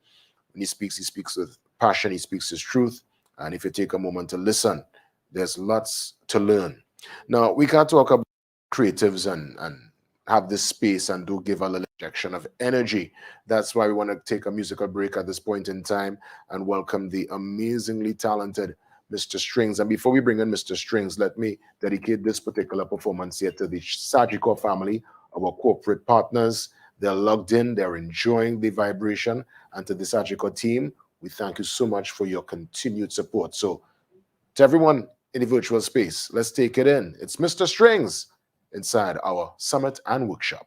when he speaks with passion, he speaks his truth. And if you take a moment to listen, there's lots to learn. Now, we can't talk about creatives and have this space and do give a little injection of energy. That's why we want to take a musical break at this point in time and welcome the amazingly talented Mr. Strings. And before we bring in Mr. Strings, let me dedicate this particular performance here to the Sagicor family, our corporate partners. They're logged in, they're enjoying the vibration. And to the Sagicor team, we thank you so much for your continued support. So to everyone in the virtual space, let's take it in. It's Mr. Strings inside our summit and workshop.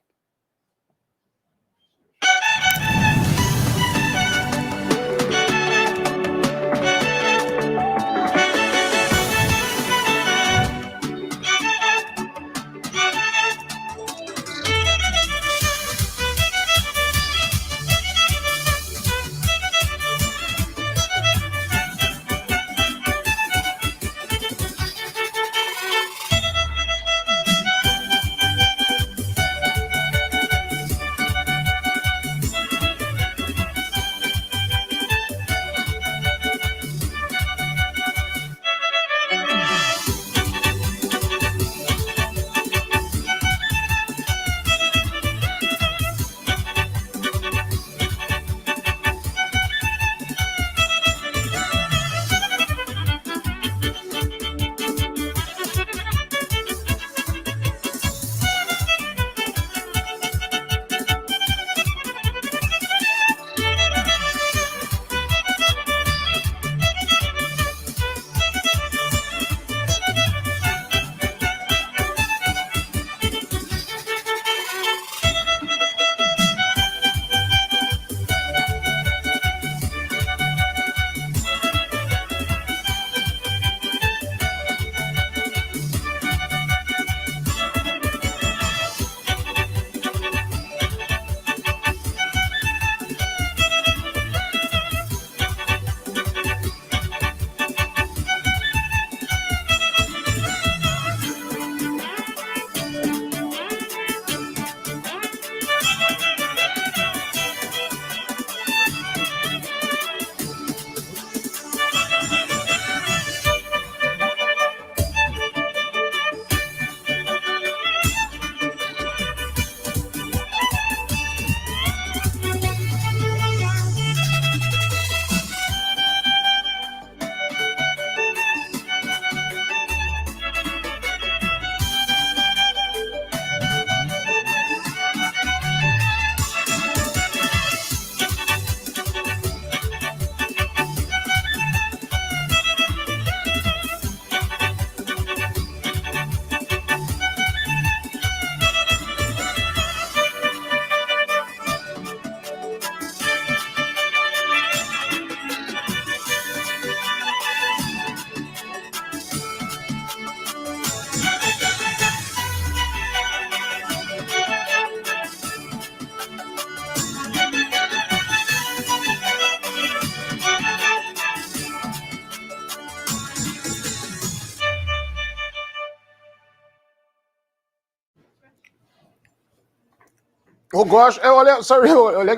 Oh gosh, sorry, you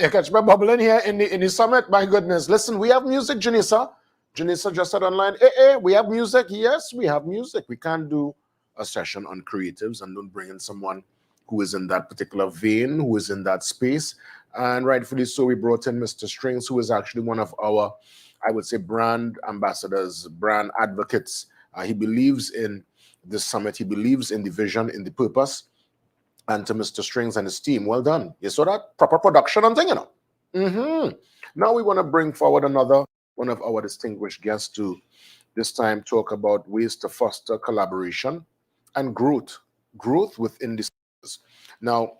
catch me bubbling here in the summit. My goodness. Listen, we have music, Janissa. Janissa just said online, we have music. Yes, we have music. We can't do a session on creatives and don't bring in someone who is in that particular vein, who is in that space. And rightfully so, we brought in Mr. Strings, who is actually one of our, I would say, brand ambassadors, brand advocates. He believes in this summit. He believes in the vision, in the purpose. And to Mr. Strings and his team, well done. You saw that? Proper production and thing, Now we want to bring forward another one of our distinguished guests to this time talk about ways to foster collaboration and growth within the sectors. Now,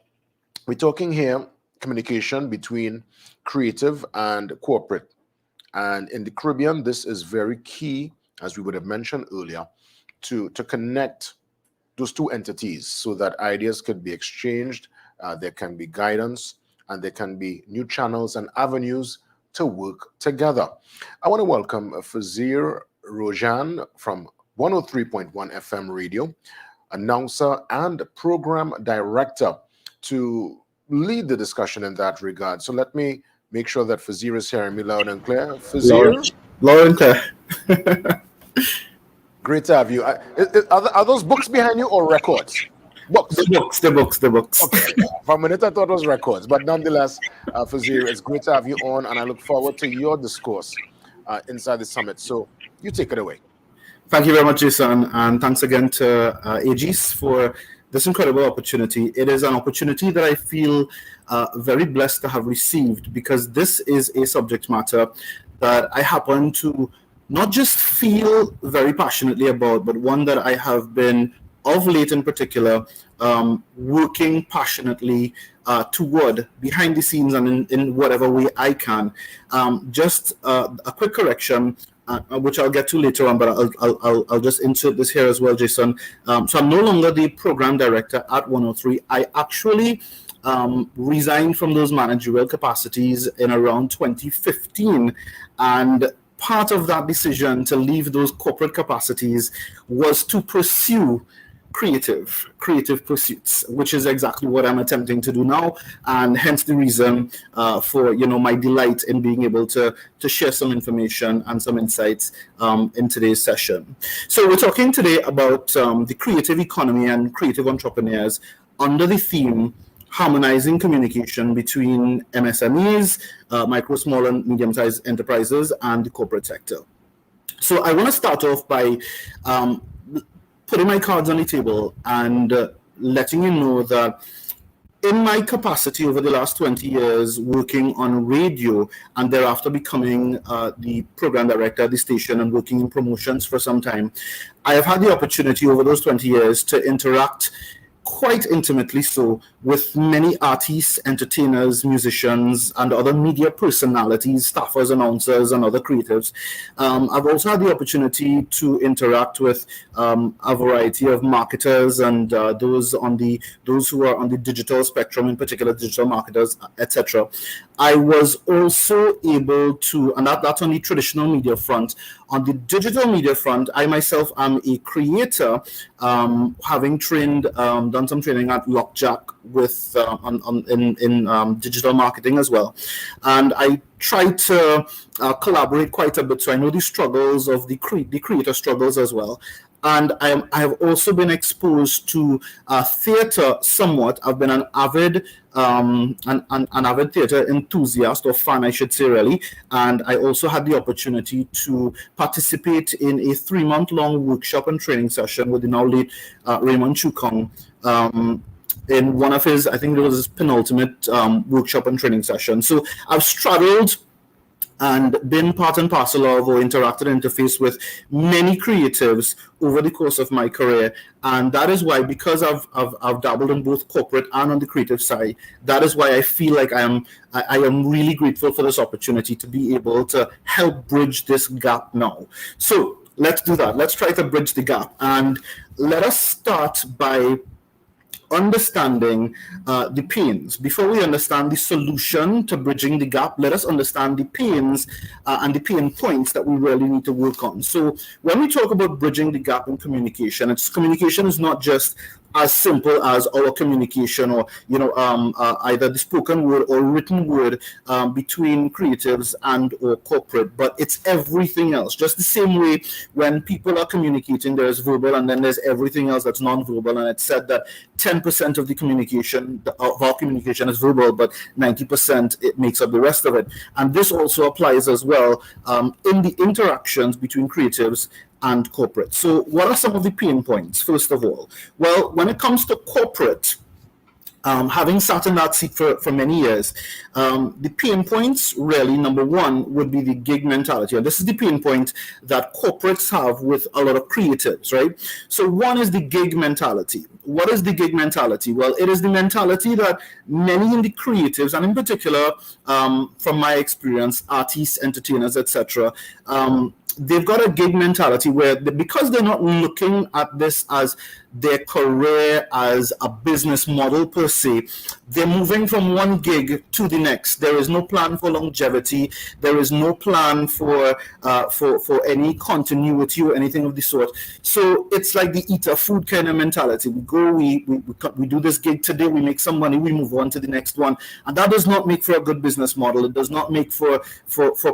we're talking here communication between creative and corporate. And in the Caribbean, this is very key, as we would have mentioned earlier, to connect those two entities so that ideas could be exchanged, there can be guidance, and there can be new channels and avenues to work together. I want to welcome Fazeer Rojan from 103.1 FM radio, announcer and program director, to lead the discussion in that regard. So let me make sure that Fazeer is hearing me loud and clear. Fazeer? Loud and clear. Great to have you. Are those books behind you or records? Books. The books. Okay. For a minute, I thought it was records, but nonetheless, Fazeer, it's great to have you on, and I look forward to your discourse inside the summit. So You take it away. Thank you very much, Jason, and thanks again to Aegis for this incredible opportunity. It is an opportunity that I feel very blessed to have received, because this is a subject matter that I happen to not just feel very passionately about, but one that I have been, of late in particular, working passionately toward behind the scenes and in whatever way I can. Just a quick correction, which I'll get to later on, but I'll just insert this here as well, Jason. So I'm no longer the program director at 103. I actually resigned from those managerial capacities in around 2015, and part of that decision to leave those corporate capacities was to pursue creative pursuits, which is exactly what I'm attempting to do now, and hence the reason for my delight in being able to share some information and some insights in today's session. So we're talking today about the creative economy and creative entrepreneurs under the theme harmonizing communication between MSMEs, micro, small, and medium-sized enterprises, and the corporate sector. So I want to start off by putting my cards on the table and letting you know that in my capacity over the last 20 years working on radio and thereafter becoming the program director at the station and working in promotions for some time, I have had the opportunity over those 20 years to interact quite intimately so with many artists, entertainers, musicians, and other media personalities, staffers, announcers, and other creatives. I've also had the opportunity to interact with a variety of marketers and those who are on the digital spectrum, in particular digital marketers, etc. I was also able to, and that's on the traditional media front. On the digital media front, I myself am a creator, having trained, done some training at Lockjack with in digital marketing as well, and I try to collaborate quite a bit. So I know the struggles of the creator struggles as well. And I have also been exposed to theater somewhat. I've been an avid theater enthusiast, or fan, I should say, really. And I also had the opportunity to participate in a 3-month-long workshop and training session with the now late Raymond Chukong in one of his, I think it was his penultimate workshop and training session. So I've straddled and been part and parcel of, or interacted and interfaced with many creatives over the course of my career. And that is why, because I've dabbled in both corporate and on the creative side, that is why I feel like I am really grateful for this opportunity to be able to help bridge this gap now. So let's do that. Let's try to bridge the gap. And let us start by understanding the pains. Before we understand the solution to bridging the gap, let us understand the pains and the pain points that we really need to work on. So when we talk about bridging the gap in communication, communication is not just as simple as our communication, or either the spoken word or written word between creatives and or corporate, but it's everything else. Just the same way when people are communicating, there's verbal and then there's everything else that's non-verbal. And it's said that 10% of the communication, of our communication, is verbal, but 90% it makes up the rest of it. And this also applies as well in the interactions between creatives and corporate. So what are some of the pain points, first of all? Well, when it comes to corporate, having sat in that seat for many years, the pain points really, number one, would be the gig mentality. And this is the pain point that corporates have with a lot of creatives, right? So one is the gig mentality. What is the gig mentality? Well, it is the mentality that many in the creatives, and in particular, from my experience, artists, entertainers, etc., they've got a gig mentality where because they're not looking at this as their career as a business model per se, they're moving from one gig to the next. There is no plan for longevity. There is no plan for any continuity or anything of the sort. So it's like the eater food kind of mentality. We go, we do this gig today, we make some money, we move on to the next one, and that does not make for a good business model. It does not make for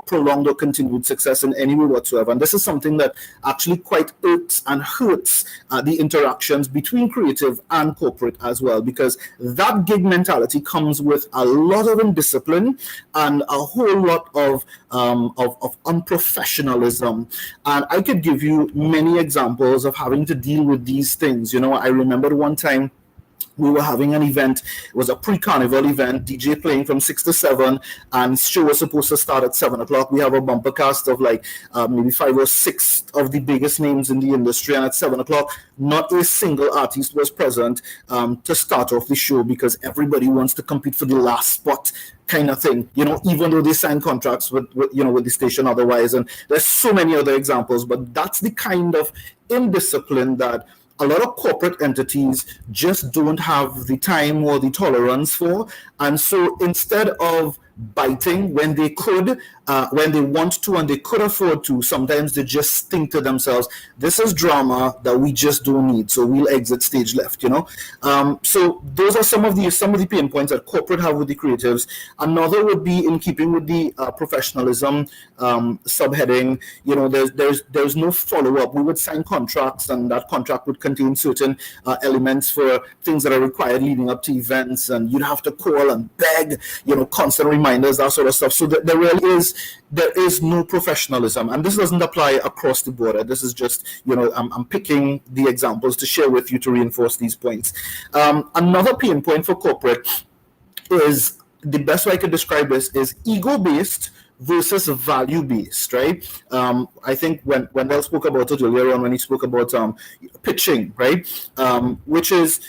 prolonged or continued success in any way whatsoever. And this is something that actually quite irks and hurts the interactions between creative and corporate as well, because that gig mentality comes with a lot of indiscipline and a whole lot of unprofessionalism. And I could give you many examples of having to deal with these things. I remember one time we were having an event. It was a pre-carnival event, DJ playing from 6 to 7, and show was supposed to start at 7 o'clock. We have a bumper cast of maybe 5 or 6 of the biggest names in the industry, and at 7 o'clock, not a single artist was present to start off the show, because everybody wants to compete for the last spot kind of thing, even though they sign contracts with the station otherwise. And there's so many other examples, but that's the kind of indiscipline that a lot of corporate entities just don't have the time or the tolerance for. And so instead of biting when they could, when they want to and they could afford to, sometimes they just think to themselves, this is drama that we just don't need, so we'll exit stage left. So those are some of the pain points that corporate have with the creatives. Another would be in keeping with the professionalism subheading. There's no follow-up. We would sign contracts, and that contract would contain certain elements for things that are required leading up to events, and you'd have to call and beg, constant reminders, that sort of stuff. So there is no professionalism, and this doesn't apply across the board. This is just, I'm picking the examples to share with you to reinforce these points. Another pain point for corporate is, the best way I could describe this is ego-based versus value-based, right? I think when Wendell spoke about it earlier on, when he spoke about pitching, right? Which is,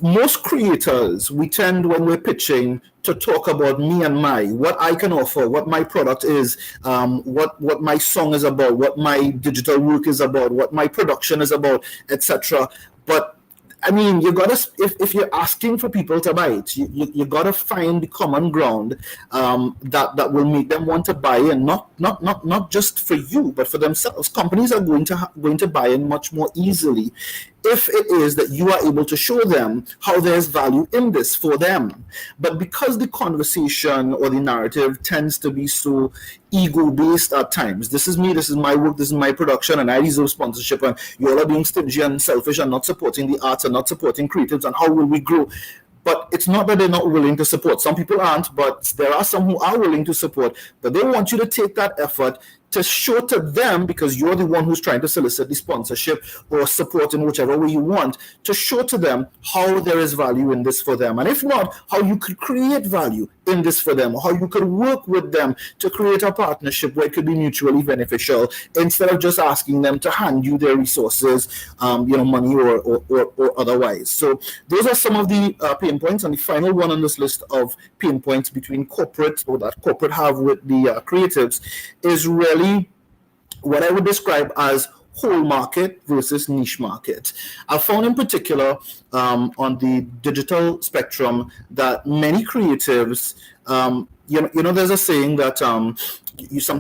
most creators, we tend, when we're pitching, to talk about me and what I can offer, what my product is, what my song is about, what my digital work is about, what my production is about, etc. But I mean, you gotta, if you're asking for people to buy it, you gotta find the common ground that will make them want to buy in, not just for you, but for themselves. Companies are going to buy in much more easily if it is that you are able to show them how there's value in this for them. But because the conversation or the narrative tends to be so ego-based at times, this is me, this is my work, this is my production, and I deserve sponsorship, and you all are being stingy and selfish and not supporting the arts and not supporting creatives, and how will we grow? But it's not that they're not willing to support. Some people aren't, but there are some who are willing to support. But they want you to take that effort to show to them, because you're the one who's trying to solicit the sponsorship or support in whichever way you want, to show to them how there is value in this for them. And if not, how you could create value in this for them, or how you could work with them to create a partnership where it could be mutually beneficial, instead of just asking them to hand you their resources, money or otherwise. So those are some of the pain points. And the final one on this list of pain points between corporate, or that corporate have with the creatives, is really what I would describe as whole market versus niche market. I found in particular on the digital spectrum that many creatives, there's a saying that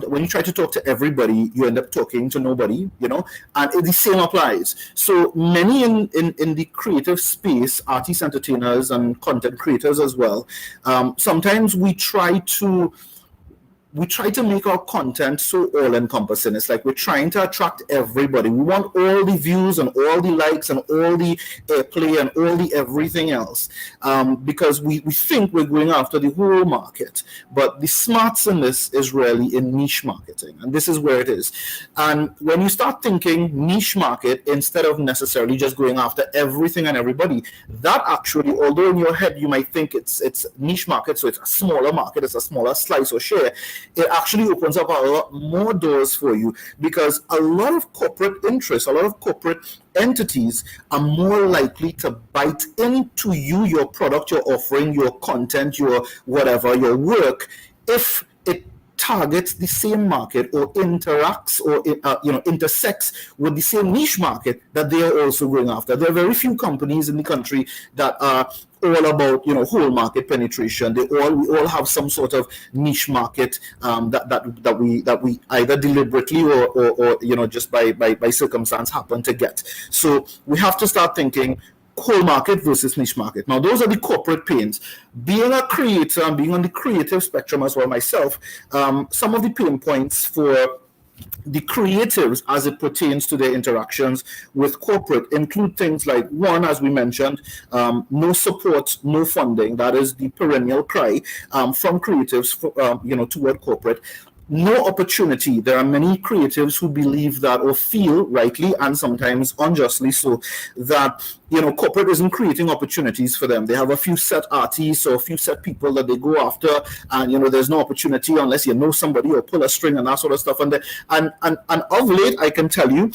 when you try to talk to everybody, you end up talking to nobody, and the same applies. So many in the creative space, artists, entertainers, and content creators as well, sometimes we try to make our content so all-encompassing. It's like we're trying to attract everybody. We want all the views and all the likes and all the airplay and all the everything else, because we think we're going after the whole market. But the smarts in this is really in niche marketing, and this is where it is. And when you start thinking niche market, instead of necessarily just going after everything and everybody, that actually, although in your head you might think it's niche market, so it's a smaller market, it's a smaller slice or share, it actually opens up a lot more doors for you, because a lot of corporate interests, a lot of corporate entities are more likely to bite into you, your product, your offering, your content, your whatever, your work, if it targets the same market or interacts or intersects with the same niche market that they are also going after. There are very few companies in the country that are all about whole market penetration. We all have some sort of niche market that we either deliberately or just by circumstance happen to get. So we have to start thinking whole market versus niche market. Now, those are the corporate pains. Being a creator and being on the creative spectrum as well myself, some of the pain points for the creatives as it pertains to their interactions with corporate include things like, one, as we mentioned, no support, no funding. That is the perennial cry from creatives toward corporate. No opportunity. There are many creatives who believe that, or feel rightly and sometimes unjustly so, that corporate isn't creating opportunities for them. They have a few set artists or a few set people that they go after, and there's no opportunity unless you know somebody or pull a string and that sort of stuff. And of late, I can tell you,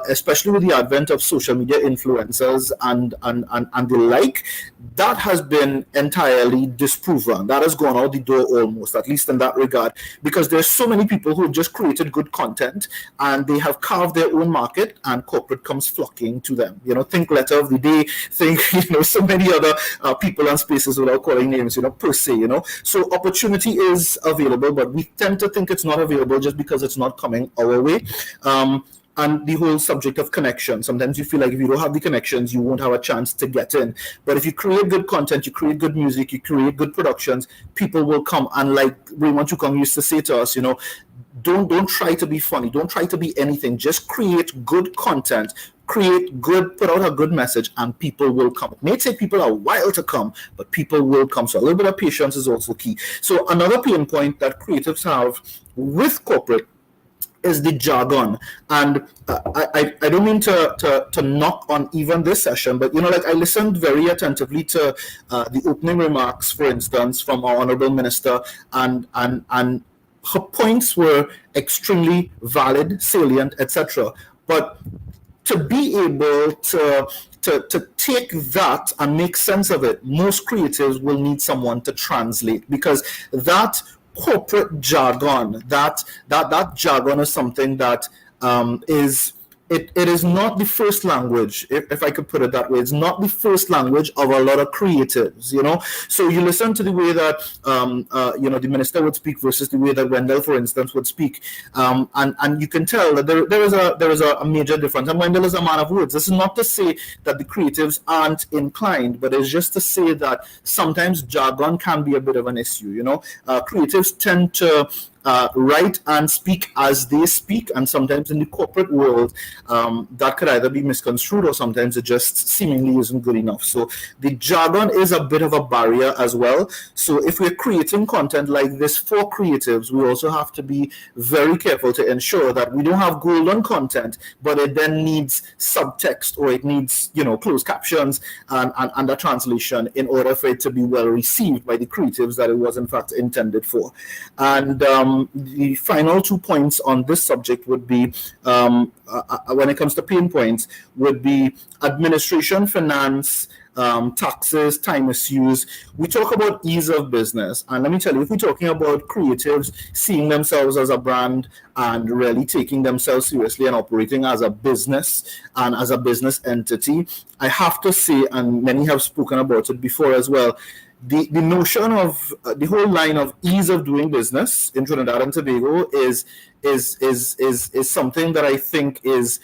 especially with the advent of social media influencers and the like, that has been entirely disproven. That has gone out the door almost, at least in that regard, because there's so many people who have just created good content and they have carved their own market, and corporate comes flocking to them. Think Letter of the Day, think so many other people and spaces without calling names, per se. So opportunity is available, but we tend to think it's not available just because it's not coming our way. And the whole subject of connection. Sometimes you feel like if you don't have the connections, you won't have a chance to get in. But if you create good content, you create good music, you create good productions, people will come. And like Raymond Chukong used to say to us, don't try to be funny. Don't try to be anything. Just create good content. Put out a good message, and people will come. It may take people a while to come, but people will come. So a little bit of patience is also key. So another pain point that creatives have with corporate is the jargon. And I don't mean to knock on even this session, but I listened very attentively to the opening remarks, for instance, from our honorable minister, and her points were extremely valid, salient, etc. But to be able to take that and make sense of it, most creatives will need someone to translate, because that corporate jargon, that jargon is something that it is not the first language, if I could put it that way. It's not the first language of a lot of creatives, So you listen to the way that the minister would speak versus the way that Wendell, for instance, would speak, and you can tell that there is a major difference. And Wendell is a man of words. This is not to say that the creatives aren't inclined, but it's just to say that sometimes jargon can be a bit of an issue. Creatives tend to write and speak as they speak, and sometimes in the corporate world that could either be misconstrued, or sometimes it just seemingly isn't good enough. So the jargon is a bit of a barrier as well. So if we're creating content like this for creatives, we also have to be very careful to ensure that we don't have golden content, but it then needs subtext, or it needs closed captions and a translation in order for it to be well received by the creatives that it was in fact intended for. And the final 2 points on this subject would be, when it comes to pain points, would be administration, finance, taxes, time misuse. We talk about ease of business, and let me tell you, if we're talking about creatives seeing themselves as a brand and really taking themselves seriously and operating as a business and as a business entity, I have to say, and many have spoken about it before as well, the notion of the whole line of ease of doing business in Trinidad and Tobago is something that I think is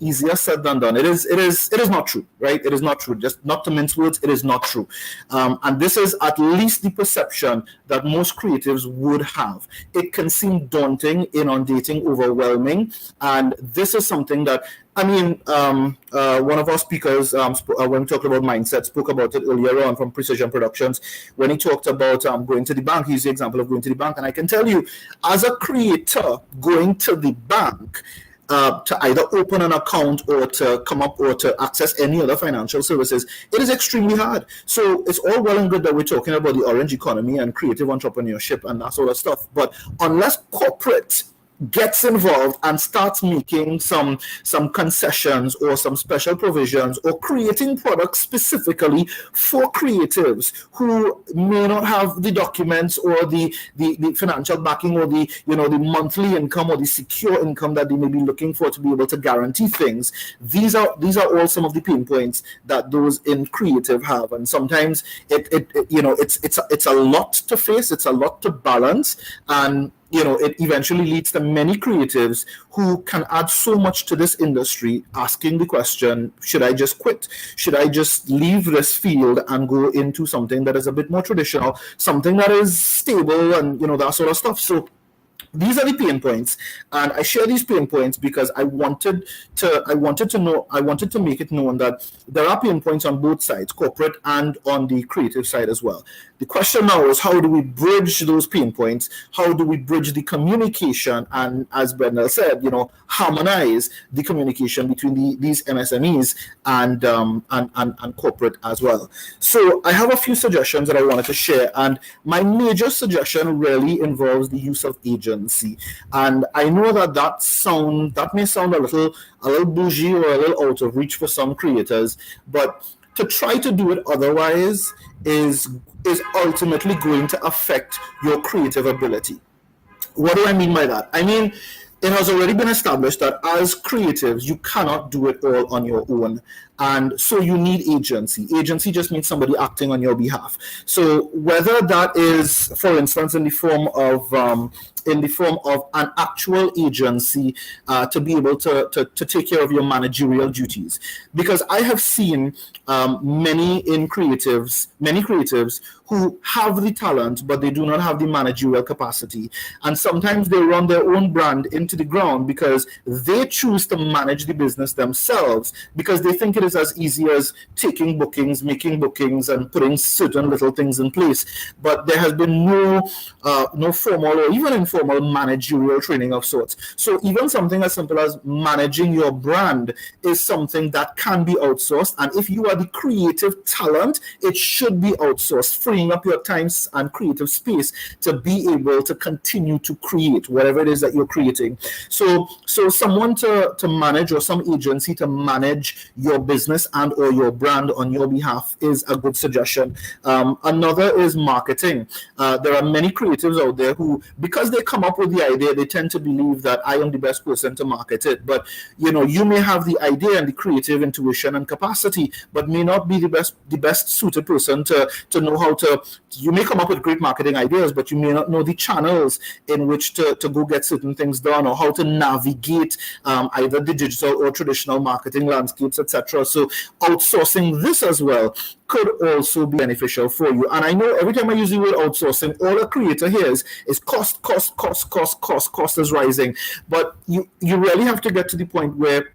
easier said than done. It is not true, right? It is not true. Just not to mince words, it is not true. And this is at least the perception that most creatives would have. It can seem daunting, inundating, overwhelming, and this is something that, one of our speakers, when we talked about mindset, spoke about it earlier on from Precision Productions. When he talked about going to the bank, he used the example of going to the bank. And I can tell you, as a creator, going to the bank to either open an account or to come up or to access any other financial services, it is extremely hard. So it's all well and good that we're talking about the orange economy and creative entrepreneurship and that sort of stuff. But unless corporate gets involved and starts making some concessions or some special provisions, or creating products specifically for creatives who may not have the documents or the financial backing, or the monthly income or the secure income that they may be looking for to be able to guarantee things. These are all some of the pain points that those in creative have, and sometimes it's a lot to face, it's a lot to balance, and it eventually leads to many creatives who can add so much to this industry, asking the question, should I just quit? Should I just leave this field and go into something that is a bit more traditional, something that is stable, and that sort of stuff? So These are the pain points, and I share these pain points because I wanted to make it known that there are pain points on both sides, corporate and on the creative side as well. The question now is, how do we bridge those pain points? How do we bridge the communication? And as Wendell said, harmonize the communication between these MSMEs and corporate as well. So I have a few suggestions that I wanted to share, and my major suggestion really involves the use of agency. And I know that may sound a little bougie or a little out of reach for some creators, but to try to do it otherwise is ultimately going to affect your creative ability. What do I mean by that? I mean, it has already been established that as creatives, you cannot do it all on your own. And so you need agency. Agency just means somebody acting on your behalf. So whether that is, for instance, in the form of an actual agency to be able to take care of your managerial duties. Because I have seen many creatives who have the talent, but they do not have the managerial capacity. And sometimes they run their own brand into the ground because they choose to manage the business themselves, because they think it is as easy as taking bookings, making bookings, and putting certain little things in place. But there has been no formal or even informal managerial training of sorts. So even something as simple as managing your brand is something that can be outsourced. And if you are the creative talent, it should be outsourced, freeing up your time and creative space to be able to continue to create whatever it is that you're creating. So someone to manage, or some agency to manage your business and or your brand on your behalf is a good suggestion. Another is marketing. There are many creatives out there who, because they come up with the idea, they tend to believe that I am the best person to market it. But you may have the idea and the creative intuition and capacity, but may not be the best suited person to know how to. You may come up with great marketing ideas, but you may not know the channels in which to go get certain things done, or how to navigate either the digital or traditional marketing landscapes, etc. So outsourcing this as well could also be beneficial for you. And I know every time I use the word outsourcing, all a creator hears is cost is rising. But you really have to get to the point where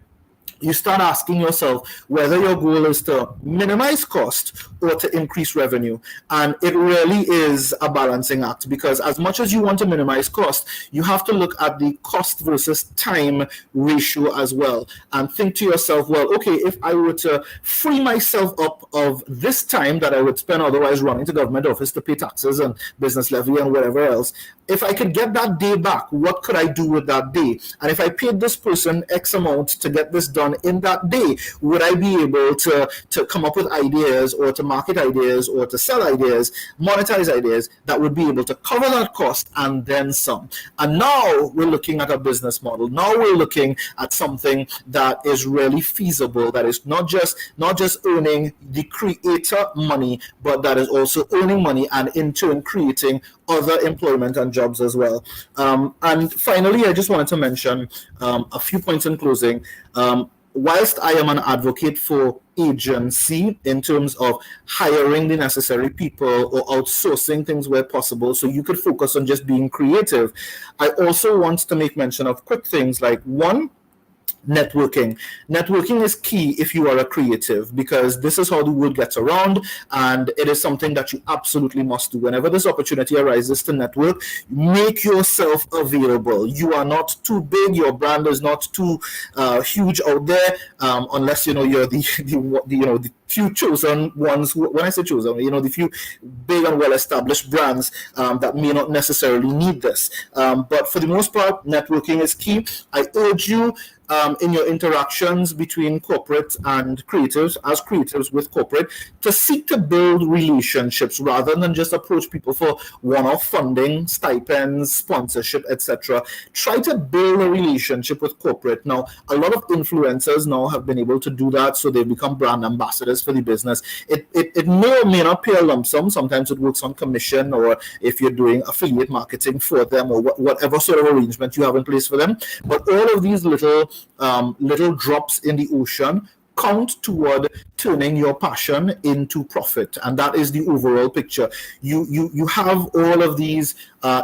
you start asking yourself whether your goal is to minimize cost or to increase revenue. And it really is a balancing act, because as much as you want to minimize cost, you have to look at the cost versus time ratio as well, and think to yourself, well, okay, if I were to free myself up of this time that I would spend otherwise running to government office to pay taxes and business levy and whatever else, if I could get that day back, what could I do with that day? And if I paid this person X amount to get this done in that day, would I be able to come up with ideas, or to market ideas, or to sell ideas, monetize ideas that would be able to cover that cost and then some? And now we're looking at a business model. Now we're looking at something that is really feasible, that is not just earning the creator money, but that is also earning money and in turn creating other employment and jobs as well. And finally, I just wanted to mention a few points in closing. Whilst I am an advocate for agency in terms of hiring the necessary people or outsourcing things where possible so you could focus on just being creative, I also want to make mention of quick things like, one, networking. Networking is key if you are a creative, because this is how the world gets around, and it is something that you absolutely must do. Whenever this opportunity arises to network, make yourself available. You are not too big, your brand is not too huge out there, unless you're the few chosen ones. When I say chosen, the few big and well-established brands that may not necessarily need this. But for the most part, networking is key. I urge you, in your interactions between corporate and creatives, as creatives with corporate, to seek to build relationships rather than just approach people for one-off funding, stipends, sponsorship, etc. Try to build a relationship with corporate. Now, a lot of influencers now have been able to do that, so they've become brand ambassadors for the business. It may or may not pay a lump sum. Sometimes it works on commission, or if you're doing affiliate marketing for them, or whatever sort of arrangement you have in place for them. But all of these little drops in the ocean count toward turning your passion into profit, and that is the overall picture. You have all of these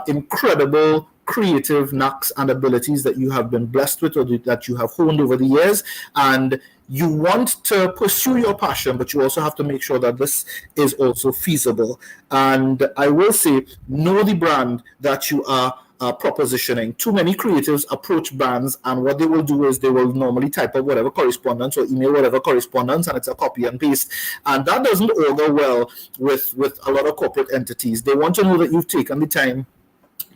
incredible creative knacks and abilities that you have been blessed with or that you have honed over the years, and you want to pursue your passion, but you also have to make sure that this is also feasible. And I will say, know the brand that you are propositioning. Too many creatives approach brands, and what they will do is they will normally type up whatever correspondence or email whatever correspondence, and it's a copy and paste. And that doesn't augur well with a lot of corporate entities. They want to know that you've taken the time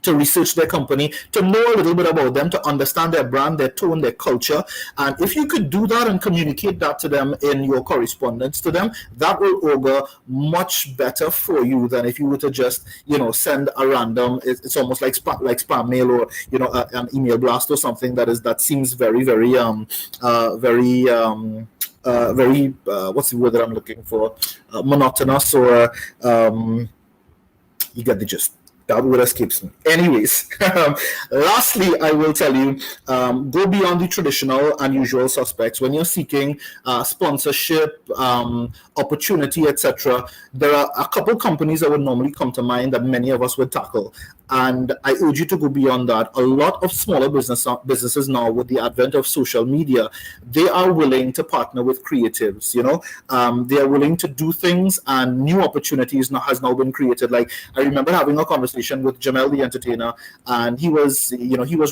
to research their company, to know a little bit about them, to understand their brand, their tone, their culture. And if you could do that and communicate that to them in your correspondence to them, that will augur much better for you than if you were to just, send a random, it's almost like spam mail, or, an email blast or something that seems very, very, what's the word that I'm looking for? Monotonous, or you get the gist. That word escapes me. Anyways, lastly, I will tell you, go beyond the traditional and usual suspects. When you're seeking sponsorship, opportunity, etc., there are a couple companies that would normally come to mind that many of us would tackle. And I urge you to go beyond that. A lot of smaller businesses now, with the advent of social media, they are willing to partner with creatives. They are willing to do things, and new opportunities has now been created. Like, I remember having a conversation with Jamel the entertainer, and he was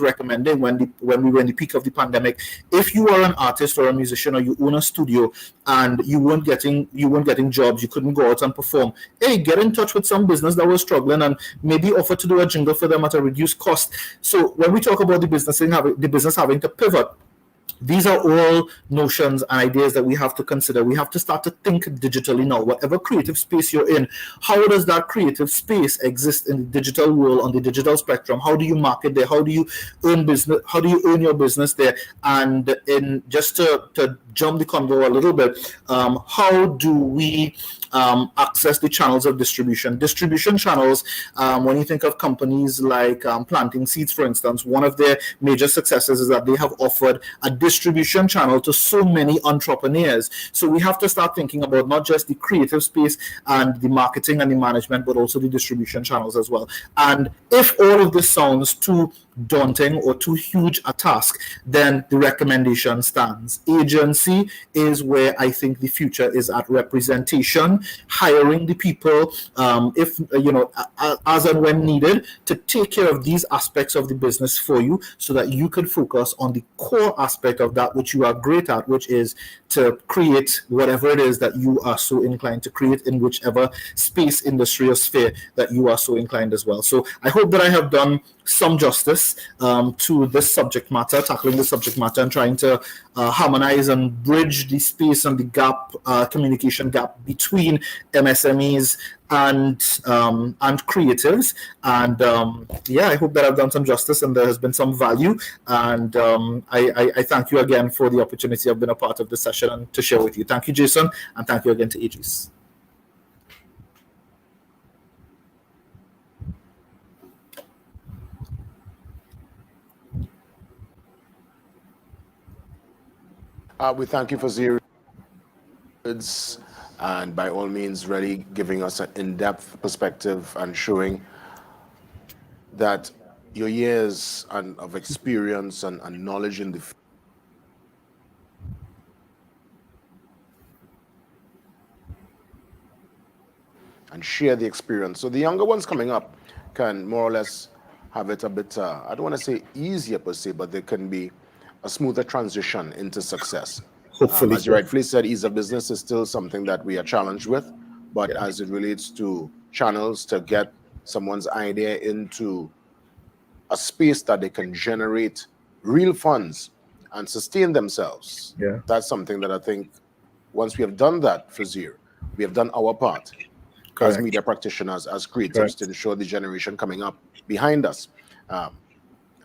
recommending when we were in the peak of the pandemic, if you are an artist or a musician, or you own a studio and you weren't getting jobs, you couldn't go out and perform, hey, get in touch with some business that was struggling and maybe offer to do a jingle for them at a reduced cost. So when we talk about the business having to pivot, these are all notions and ideas that we have to consider. We have to start to think digitally now. Whatever creative space you're in, how does that creative space exist in the digital world, on the digital spectrum? How do you market there? How do you earn business? How do you earn your business there? And in just to jump the convo a little bit, how do we access the channels of distribution? Distribution channels, when you think of companies like Planting Seeds, for instance, one of their major successes is that they have offered a distribution channel to so many entrepreneurs. So we have to start thinking about not just the creative space and the marketing and the management, but also the distribution channels as well. And if all of this sounds too daunting or too huge a task, then the recommendation stands. Agency is where I think the future is at. Representation, hiring the people, if as and when needed, to take care of these aspects of the business for you, so that you can focus on the core aspect of that which you are great at, which is to create whatever it is that you are so inclined to create in whichever space, industry, or sphere that you are so inclined as well. So I hope that I have done some justice to this subject matter, tackling the subject matter, and trying to harmonize and bridge the space and the gap, communication gap between MSMEs and creatives. And I hope that I've done some justice and there has been some value. And I thank you again for the opportunity I've been a part of this session and to share with you. Thank you, Jason, and thank you again to Aegis. We thank you for Fazeer, and by all means really giving us an in-depth perspective and showing that your years of experience and knowledge in the field and share the experience. So the younger ones coming up can more or less have it a bit, I don't want to say easier per se, but there can be a smoother transition into success. Hopefully. As you rightfully said, ease of business is still something that we are challenged with, but as it relates to channels to get someone's idea into a space that they can generate real funds and sustain themselves, that's something that I think once we have done that, Fazeer, we have done our part as media practitioners, as creatives, to ensure the generation coming up behind us,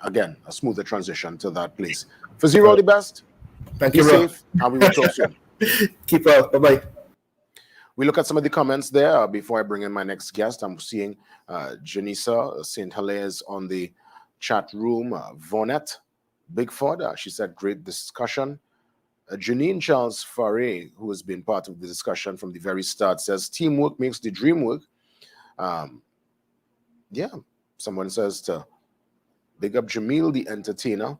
again, a smoother transition to that place. Fazeer, all the best. Thank Be you, safe, and we will talk soon. Keep up. Bye-bye. We look at some of the comments there before I bring in my next guest. I'm seeing Janissa St. Hilaire's on the chat room. Vonette Bigford, she said, great discussion. Janine Charles Farre, who has been part of the discussion from the very start, says, teamwork makes the dream work. Someone says to Big up Jamil, the entertainer.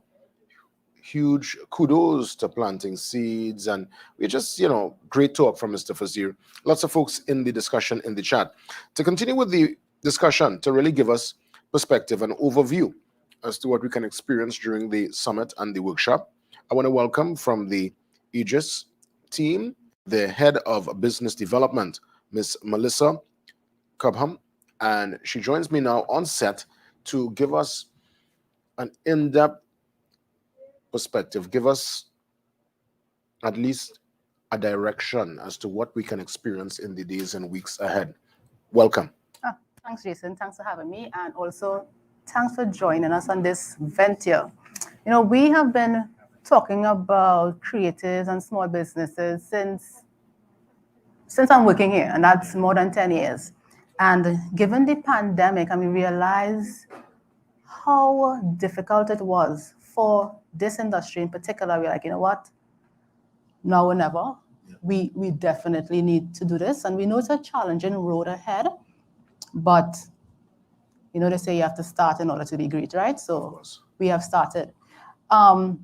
Huge kudos to planting seeds, and we just, great talk from Mr. Fazeer. Lots of folks in the discussion in the chat. To continue with the discussion, to really give us perspective and overview as to what we can experience during the summit and the workshop, I want to welcome from the Aegis team, the head of business development, Miss Melissa Cobham, and she joins me now on set to give us an in-depth perspective, give us at least a direction as to what we can experience in the days and weeks ahead. Welcome. Thanks, Jason. Thanks for having me. And also, thanks for joining us on this venture. We have been talking about creatives and small businesses since I'm working here, and that's more than 10 years. And given the pandemic, we realized how difficult it was for this industry in particular. We're like, you know what? Now or never. Yeah. We definitely need to do this. And we know it's a challenging road ahead, but they say you have to start in order to be great, right? So we have started. So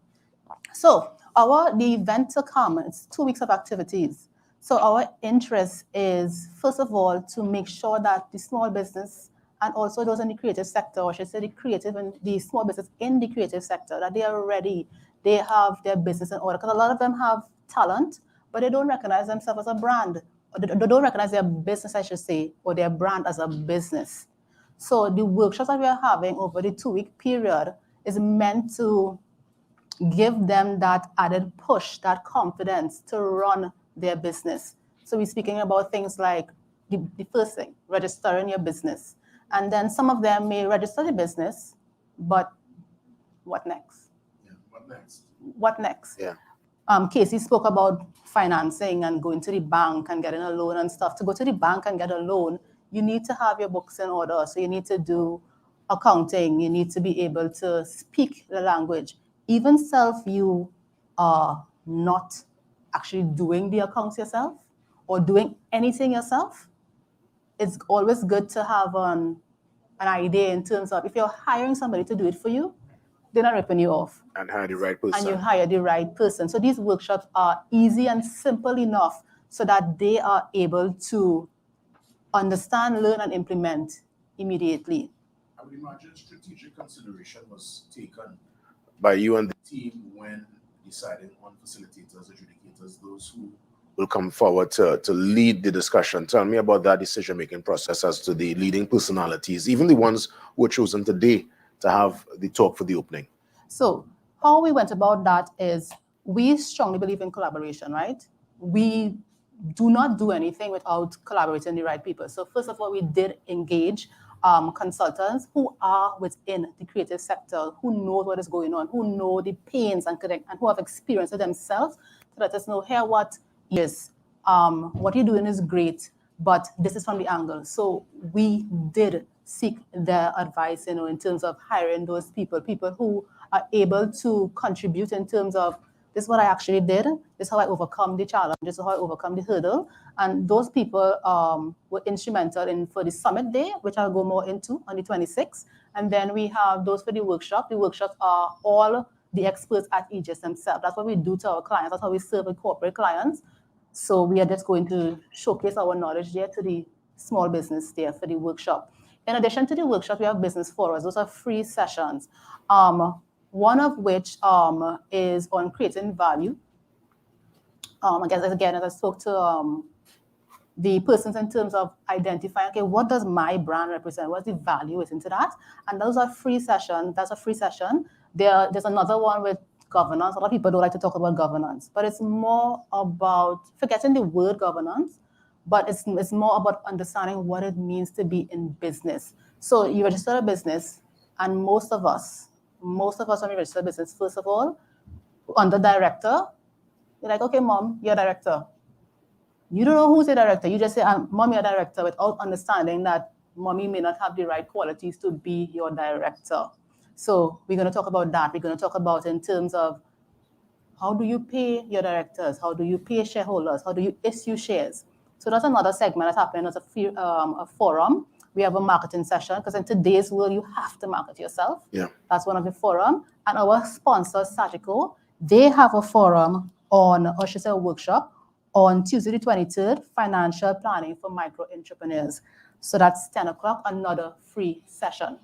the event to come, it's 2 weeks of activities. So our interest is, first of all, to make sure that the small business and also those in the creative sector, or I should say the creative and the small business in the creative sector, that they are ready, they have their business in order. Because a lot of them have talent, but they don't recognize themselves as a brand. Or they don't recognize their business, I should say, or their brand as a business. So the workshops that we are having over the 2-week period is meant to give them that added push, that confidence to run their business. So we're speaking about things like the first thing, registering your business. And then some of them may register the business, but what next? Yeah, what next? What next? Yeah. Kasey spoke about financing and going to the bank and getting a loan and stuff. To go to the bank and get a loan, you need to have your books in order. So you need to do accounting. You need to be able to speak the language. Even you are not actually doing the accounts yourself or doing anything yourself, it's always good to have an idea in terms of if you're hiring somebody to do it for you, they're not ripping you off. And hire the right person. And you hire the right person. So these workshops are easy and simple enough so that they are able to understand, learn, and implement immediately. I would imagine strategic consideration was taken by you and the team when deciding on facilitators, adjudicators, those who will come forward to lead the discussion. Tell me about that decision-making process as to the leading personalities, even the ones who were chosen today to have the talk for the opening. So how we went about that is we strongly believe in collaboration, right? We do not do anything without collaborating with the right people. So first of all, we did engage consultants who are within the creative sector, who know what is going on, who know the pains and who have experienced it themselves, to let us know, here, what you're doing is great, but this is from the angle. So we did seek their advice, in terms of hiring those people who are able to contribute in terms of, this is what I actually did, this is how I overcome the challenge, this is how I overcome the hurdle. And those people were instrumental for the summit day, which I'll go more into on the 26th. And then we have those for the workshop. The workshops are all the experts at Aegis themselves. That's what we do to our clients. That's how we serve with corporate clients. So we are just going to showcase our knowledge there to the small business there for the workshop. In addition to the workshop, we have business forums. Those are free sessions. One of which is on creating value. I guess, again, as I spoke to the persons in terms of identifying, okay, what does my brand represent? What's the value is into that? And those are free sessions. That's a free session. There's another one with governance. A lot of people don't like to talk about governance, but it's more about forgetting the word governance, but it's more about understanding what it means to be in business. So you register a business, and most of us when we register a business, first of all, under director, you're like, okay, mom, you're a director. You don't know who's the director. You just say, mom, you're a director, without understanding that mommy may not have the right qualities to be your director. So we're going to talk about that. We're going to talk about in terms of how do you pay your directors? How do you pay shareholders? How do you issue shares? So that's another segment that's happening as a forum. We have a marketing session because in today's world, you have to market yourself. Yeah. That's one of the forum. And our sponsor, Sagico, they have a forum on, or should I say a workshop, on Tuesday the 23rd, financial planning for micro entrepreneurs. So that's 10 o'clock, another free session.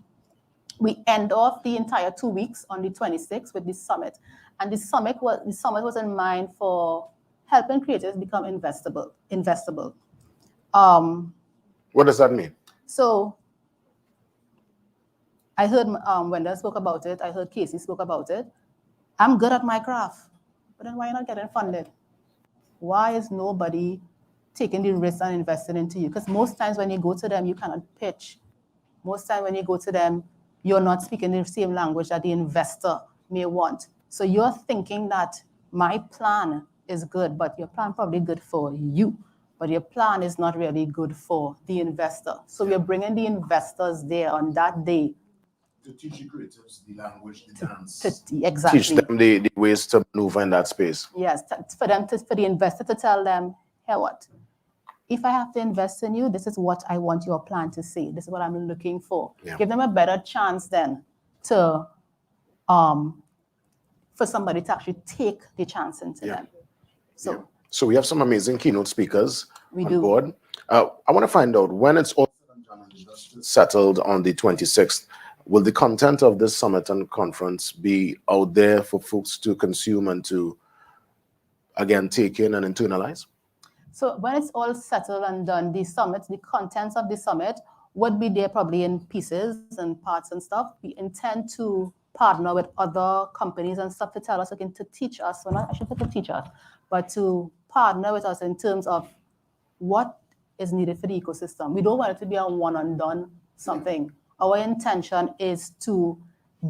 We end off the entire 2 weeks on the 26th with the summit. And the summit was in mind for helping creators become investable. What does that mean? So I heard Wendell spoke about it. I heard Kasey spoke about it. I'm good at my craft, but then why not getting funded? Why is nobody taking the risk and investing into you? Because most times when you go to them, you cannot pitch. Most times when you go to them, you're not speaking the same language that the investor may want. So you're thinking that my plan is good, but your plan probably good for you, but your plan is not really good for the investor. So we're bringing the investors there on that day. To teach the creatives the language, the dance. Exactly. Teach them the ways to maneuver in that space. Yes, for the investor to tell them, hey, what? If I have to invest in you, this is what I want your plan to say. This is what I'm looking for. Yeah. Give them a better chance then to for somebody to actually take the chance into them. So we have some amazing keynote speakers on board. I want to find out when it's all settled on the 26th. Will the content of this summit and conference be out there for folks to consume and to, again, take in and internalize? So when it's all settled and done, the contents of the summit would be there probably in pieces and parts and stuff. We intend to partner with other companies and stuff to tell us, again, to teach us, well, not actually to teach us, but to partner with us in terms of what is needed for the ecosystem. We don't want it to be a one and done something. Our intention is to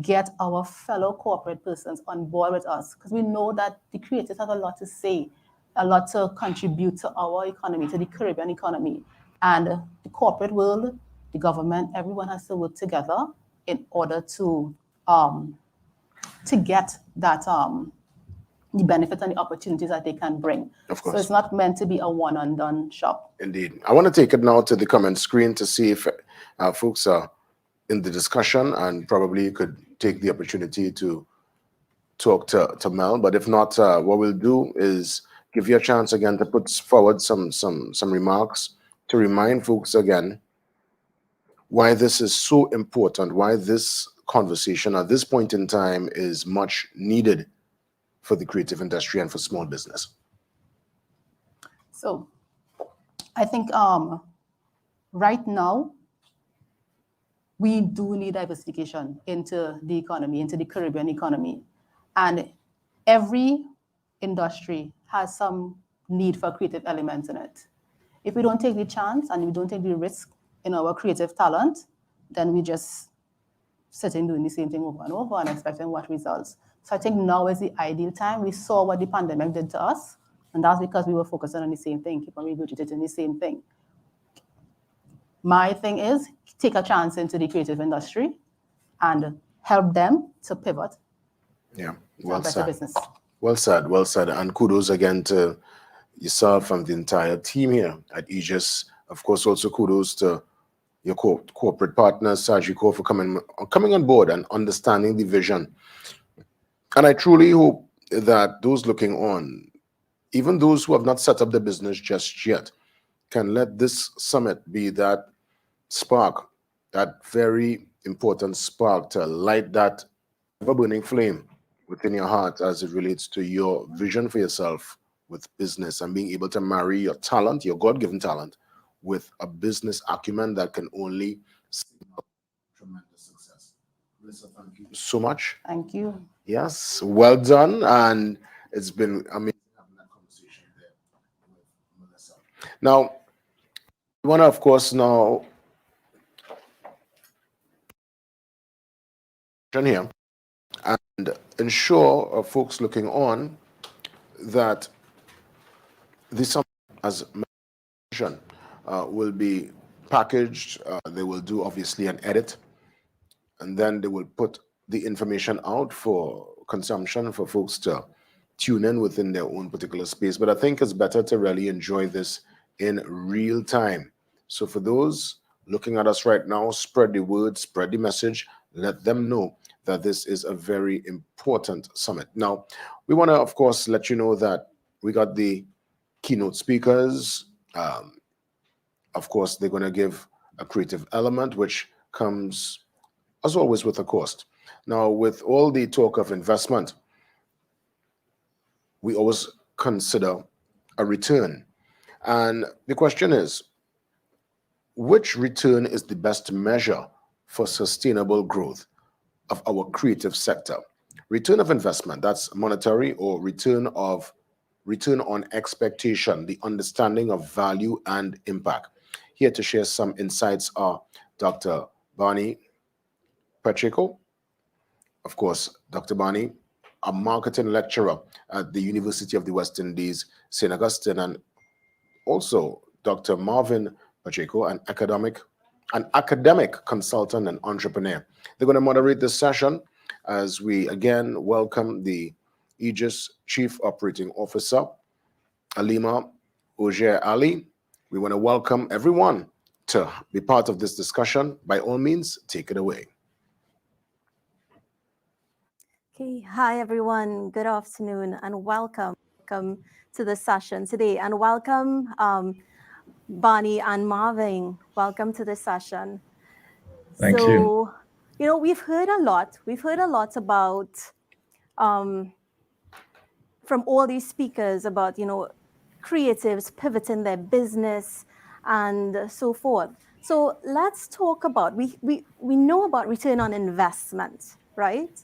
get our fellow corporate persons on board with us because we know that the creators have a lot to say, a lot to contribute to our economy, to the Caribbean economy. And the corporate world, the government, everyone has to work together in order to get that the benefits and the opportunities that they can bring. Of course. So it's not meant to be a one and done shop. Indeed. I want to take it now to the comment screen to see if folks are in the discussion and probably could take the opportunity to talk to Mel. But if not, what we'll do is give you a chance again to put forward some remarks to remind folks again why this is so important, why this conversation at this point in time is much needed for the creative industry and for small business. So I think right now, we do need diversification into the economy, into the Caribbean economy. And every industry has some need for creative elements in it. If we don't take the chance and we don't take the risk in our creative talent, then we just sitting doing the same thing over and over and expecting what results. So I think now is the ideal time. We saw what the pandemic did to us, and that's because we were focusing on the same thing, keep on regurgitating the same thing. My thing is take a chance into the creative industry and help them to pivot. Yeah, well said. Business. Well said, well said. And kudos again to yourself and the entire team here at Aegis. Of course, also kudos to your corporate partners, Sagico, for coming on board and understanding the vision. And I truly hope that those looking on, even those who have not set up the business just yet, can let this summit be that spark, that very important spark to light that ever-burning flame within your heart as it relates to your vision for yourself with business and being able to marry your talent, your God-given talent, with a business acumen that can only signal tremendous success. Melissa, thank you so much. Thank you. Yes, well done. And it's been amazing having that conversation there with Melissa. Now, we want to, of course, now here and ensure folks looking on that this summit, as mentioned, will be packaged. They will do obviously an edit, and then they will put the information out for consumption for folks to tune in within their own particular space. But I think it's better to really enjoy this in real time. So for those looking at us right now, spread the word, spread the message, let them know that this is a very important summit. Now, we want to, of course, let you know that we got the keynote speakers. Of course, they're going to give a creative element, which comes, as always, with a cost. Now, with all the talk of investment, we always consider a return. And the question is, which return is the best measure for sustainable growth of our creative sector? Return of investment, that's monetary, or return on expectation, the understanding of value and impact. Here to share some insights are Dr. Barney Pacheco. Of course, Dr. Barney, a marketing lecturer at the University of the West Indies, St. Augustine, and also Dr. Marvin Pacheco, an academic consultant and entrepreneur. They're going to moderate this session as we again welcome the Aegis Chief Operating Officer, Alima Ogier Ali. We want to welcome everyone to be part of this discussion. By all means, take it away. Okay, hi everyone. Good afternoon and welcome to the session today. And welcome Bonnie and Marvin. Welcome to the session. Thank you. You know, we've heard a lot about from all these speakers about, you know, creatives pivoting their business and so forth. So let's talk about, we know about return on investment, right?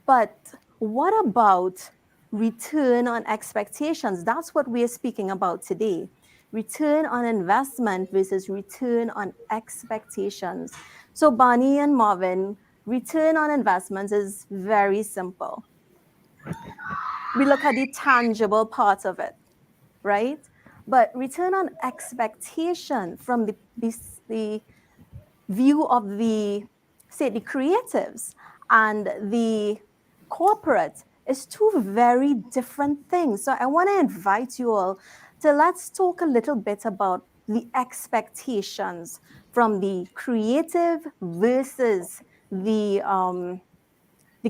But what about return on expectations? That's what we're speaking about today. Return on investment versus return on expectations. So Bonnie and Marvin, return on investments is very simple. We look at the tangible part of it, right? But return on expectation from the view of the, say, the creatives and the corporate is two very different things. So I want to invite you all to let's talk a little bit about the expectations from the creative versus the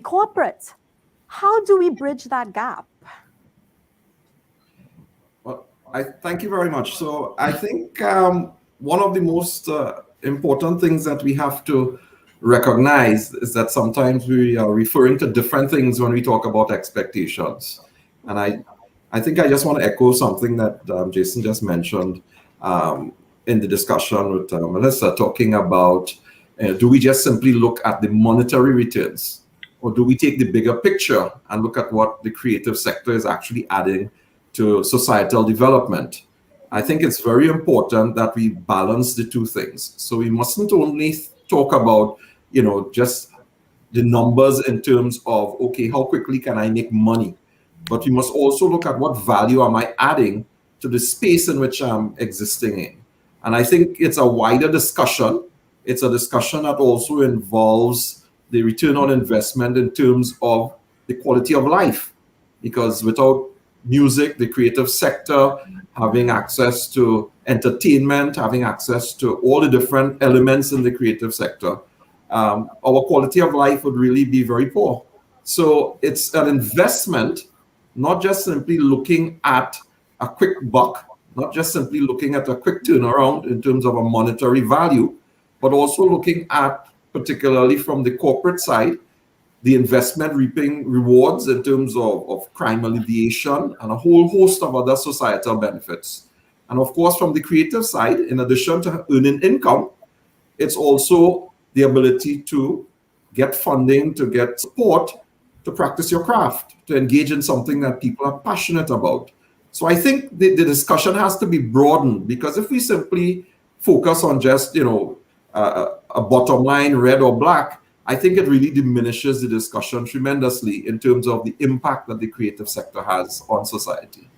corporate. How do we bridge that gap? Well, I thank you very much. So I think one of the most important things that we have to recognize is that sometimes we are referring to different things when we talk about expectations. And I think I just want to echo something that Jason just mentioned in the discussion with Melissa, talking about do we just simply look at the monetary returns, or do we take the bigger picture and look at what the creative sector is actually adding to societal development? I think it's very important that we balance the two things. So we mustn't only talk about, you know, just the numbers in terms of, okay, how quickly can I make money? But we must also look at what value am I adding to the space in which I'm existing in. And I think it's a wider discussion. It's a discussion that also involves the return on investment in terms of the quality of life. Because without music, the creative sector, having access to entertainment, having access to all the different elements in the creative sector, our quality of life would really be very poor. So it's an investment, not just simply looking at a quick buck, not just simply looking at a quick turnaround in terms of a monetary value, but also looking at, particularly from the corporate side, the investment reaping rewards in terms of crime alleviation and a whole host of other societal benefits. And of course, from the creative side, in addition to earning income, it's also the ability to get funding, to get support, to practice your craft, to engage in something that people are passionate about. So I think the discussion has to be broadened, because if we simply focus on just, you know, a bottom line, red or black, I think it really diminishes the discussion tremendously in terms of the impact that the creative sector has on society.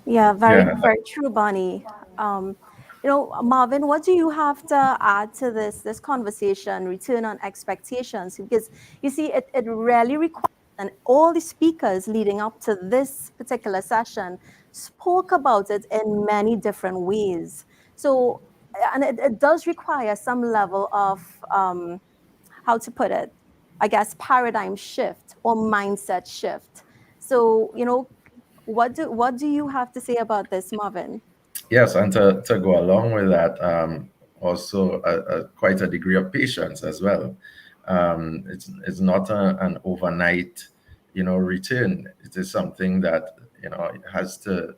Yeah, very true, Bonnie. You know, Marvin, what do you have to add to this conversation, return on expectations? Because you see, it really requires, and all the speakers leading up to this particular session spoke about it in many different ways. So and it does require some level of, how to put it, I guess, paradigm shift or mindset shift. So, what do you have to say about this, Marvin? Yes, and to go along with that, also quite a degree of patience as well. It's not an overnight, return. It is something that it has to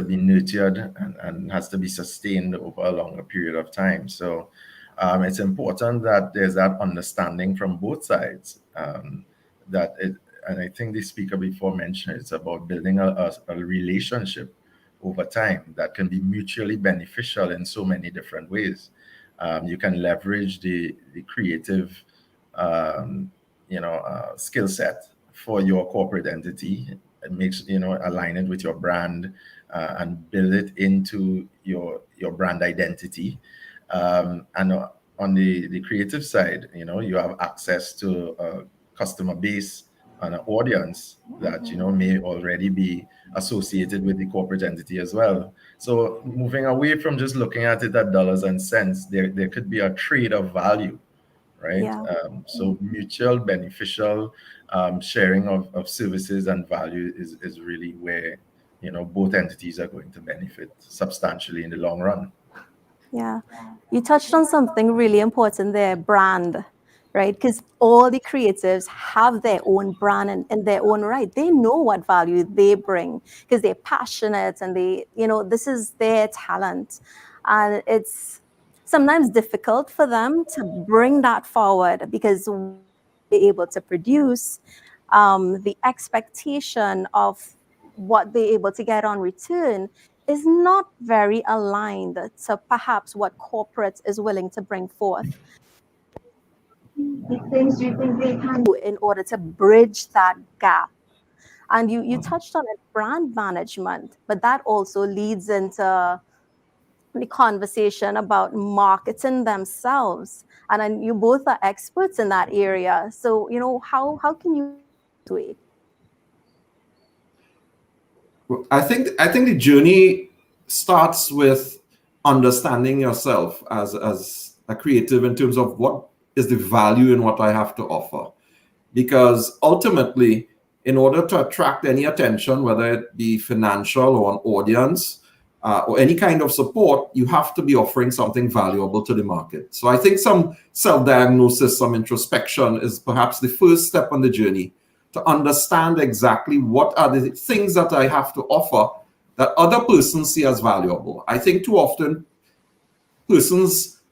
be nurtured and has to be sustained over a longer period of time. So it's important that there's that understanding from both sides. And I think the speaker before mentioned it's about building a relationship over time that can be mutually beneficial in so many different ways. You can leverage the creative, skill set for your corporate entity. It makes align it with your brand and build it into your brand identity. And on the creative side, you have access to a customer base and an audience that may already be associated with the corporate entity as well. So moving away from just looking at it at dollars and cents, there could be a trade of value, right? Yeah. So mutual beneficial sharing of services and value is really where both entities are going to benefit substantially in the long run. Yeah, you touched on something really important there, brand, right? Because all the creatives have their own brand in their own right. They know what value they bring because they're passionate and this is their talent. And it's sometimes difficult for them to bring that forward because they're able to produce, the expectation of what they're able to get on return is not very aligned to perhaps what corporate is willing to bring forth. The things you think they can do in order to bridge that gap. And you touched on it, brand management, but that also leads into the conversation about marketing themselves. And then you both are experts in that area. So, how can you do it? I think the journey starts with understanding yourself as a creative in terms of what is the value in what I have to offer. Because ultimately, in order to attract any attention, whether it be financial or an audience or any kind of support, you have to be offering something valuable to the market. So I think some self-diagnosis, some introspection is perhaps the first step on the journey to understand exactly what are the things that I have to offer that other persons see as valuable. I think too often persons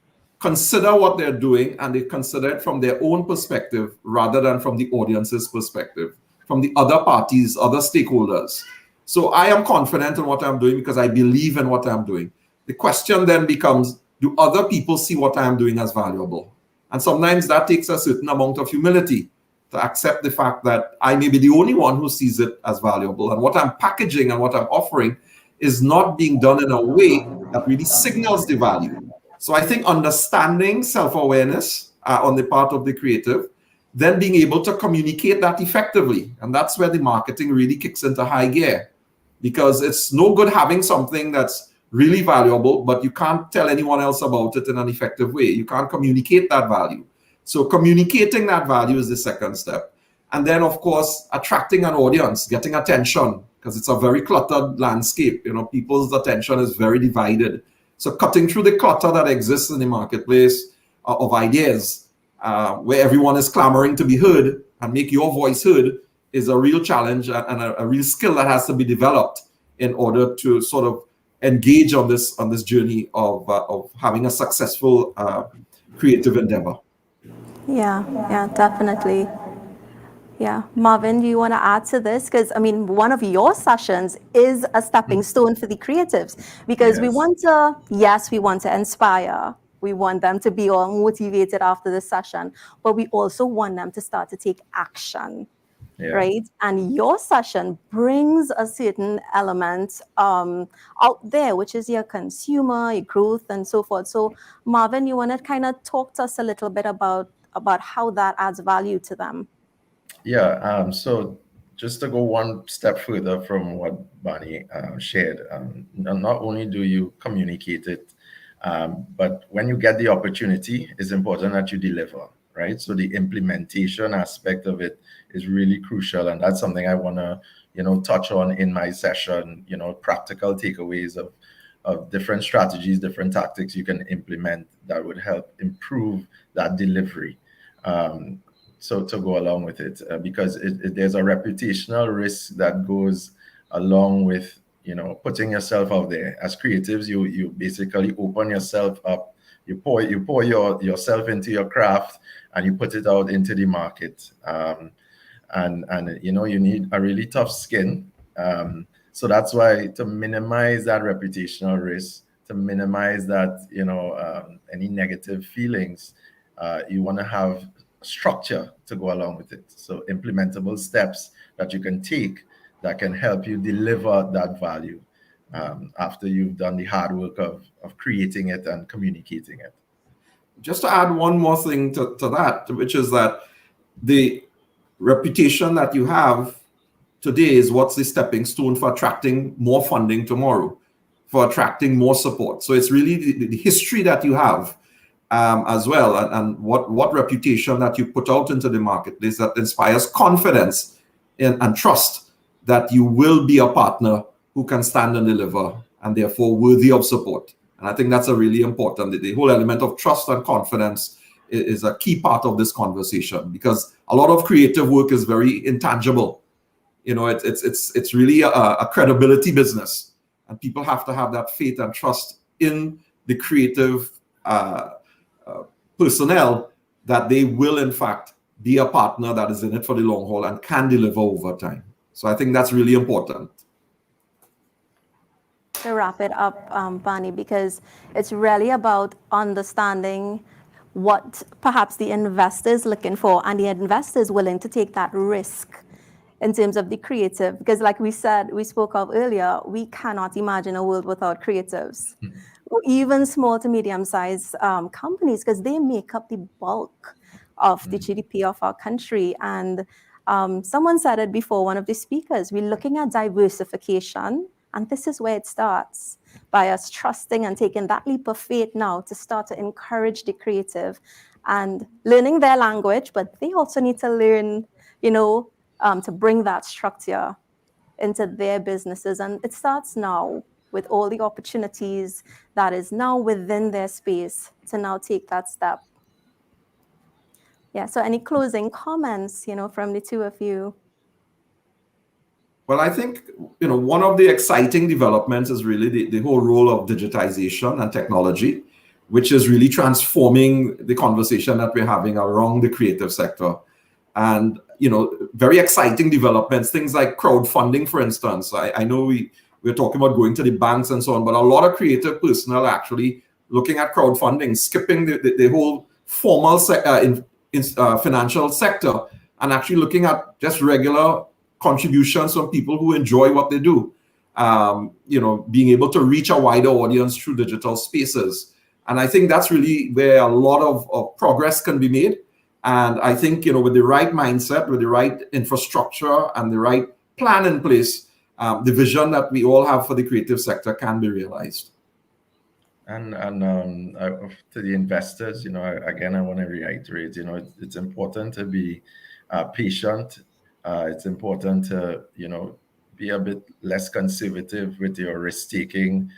consider what they're doing and they consider it from their own perspective rather than from the audience's perspective, from the other parties, other stakeholders. So I am confident in what I'm doing because I believe in what I'm doing. The question then becomes, do other people see what I'm doing as valuable? And sometimes that takes a certain amount of humility to accept the fact that I may be the only one who sees it as valuable. And what I'm packaging and what I'm offering is not being done in a way that really signals the value. So I think understanding self-awareness on the part of the creative, then being able to communicate that effectively. And that's where the marketing really kicks into high gear, because it's no good having something that's really valuable, but you can't tell anyone else about it in an effective way. You can't communicate that value. So communicating that value is the second step. And then, of course, attracting an audience, getting attention, because it's a very cluttered landscape. People's attention is very divided. So cutting through the clutter that exists in the marketplace of ideas, where everyone is clamoring to be heard and make your voice heard, is a real challenge and a real skill that has to be developed in order to sort of engage on this journey of having a successful creative endeavor. Yeah, definitely. Yeah, Marvin, do you want to add to this? Because one of your sessions is a stepping stone for the creatives, because Yes. we want to inspire. We want them to be all motivated after the session, but we also want them to start to take action, right? And your session brings a certain element out there, which is your consumer, your growth, and so forth. So, Marvin, you want to kind of talk to us a little bit about how that adds value to them? Yeah, so just to go one step further from what Bonnie shared, not only do you communicate it But when you get the opportunity, it's important that you deliver, right? So the implementation aspect of it is really crucial, and that's something I want to, touch on in my session. Practical takeaways of different strategies, different tactics you can implement that would help improve that delivery. So to go along with it, because there's a reputational risk that goes along with putting yourself out there. As creatives, you basically open yourself up, you pour yourself into your craft, and you put it out into the market. And you need a really tough skin. So that's why, to minimize that reputational risk, to minimize that any negative feelings, you want to have structure to go along with it. So implementable steps that you can take that can help you deliver that value after you've done the hard work of creating it and communicating it. Just to add one more thing to that, which is that the reputation that you have today is what's the stepping stone for attracting more funding tomorrow, for attracting more support. So it's really the history that you have as well, and what reputation that you put out into the marketplace that inspires confidence and trust that you will be a partner who can stand and deliver, and therefore worthy of support. And I think that's a really important, the whole element of trust and confidence is a key part of this conversation, because a lot of creative work is very intangible. It's really a credibility business, and people have to have that faith and trust in the creative personnel that they will in fact be a partner that is in it for the long haul and can deliver over time. So I think that's really important. To wrap it up, Barney, because it's really about understanding what perhaps the investor is looking for, and the investor is willing to take that risk in terms of the creative. Because like we spoke of earlier, we cannot imagine a world without creatives, or even small to medium-sized companies, because they make up the bulk of the GDP of our country. And someone said it before, one of the speakers, we're looking at diversification, and this is where it starts, by us trusting and taking that leap of faith now to start to encourage the creative and learning their language, but they also need to learn, to bring that structure into their businesses. And it starts now with all the opportunities that is now within their space to now take that step. Yeah, so any closing comments, from the two of you? Well, I think, one of the exciting developments is really the whole role of digitization and technology, which is really transforming the conversation that we're having around the creative sector. And, very exciting developments, things like crowdfunding, for instance. I know we're talking about going to the banks and so on, but a lot of creative personnel are actually looking at crowdfunding, skipping the whole formal financial sector, and actually looking at just regular contributions from people who enjoy what they do. Being able to reach a wider audience through digital spaces. And I think that's really where a lot of progress can be made. And I think, with the right mindset, with the right infrastructure and the right plan in place, the vision that we all have for the creative sector can be realized. And to the investors, again, I want to reiterate, it's important to be patient. It's important to, be a bit less conservative with your risk taking.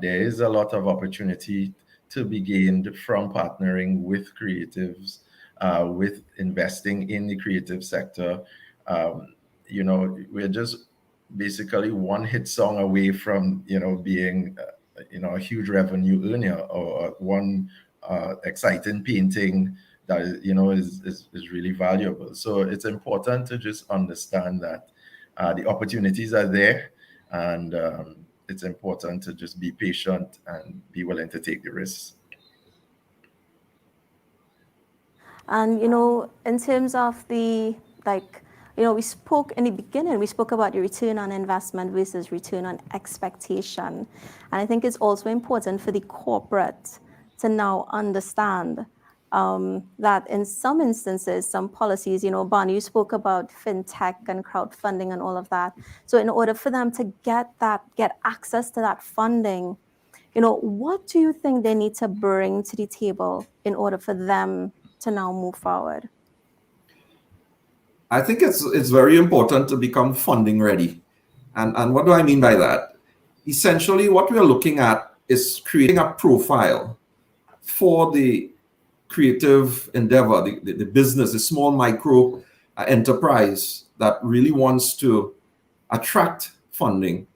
There is a lot of opportunity to be gained from partnering with creatives, with investing in the creative sector. We're just basically one hit song away from, being, a huge revenue earner, or one exciting painting that is really valuable. So it's important to just understand that the opportunities are there, and it's important to just be patient and be willing to take the risks. And, in terms of the, we spoke in the beginning, we spoke about the return on investment versus return on expectation. And I think it's also important for the corporate to now understand that in some instances, some policies, Barney, you spoke about fintech and crowdfunding and all of that. So in order for them to get access to that funding, What do you think they need to bring to the table in order for them to now move forward? I think it's very important to become funding ready. And what do I mean by that? Essentially, what we are looking at is creating a profile for the creative endeavor, the business, the small micro enterprise that really wants to attract funding,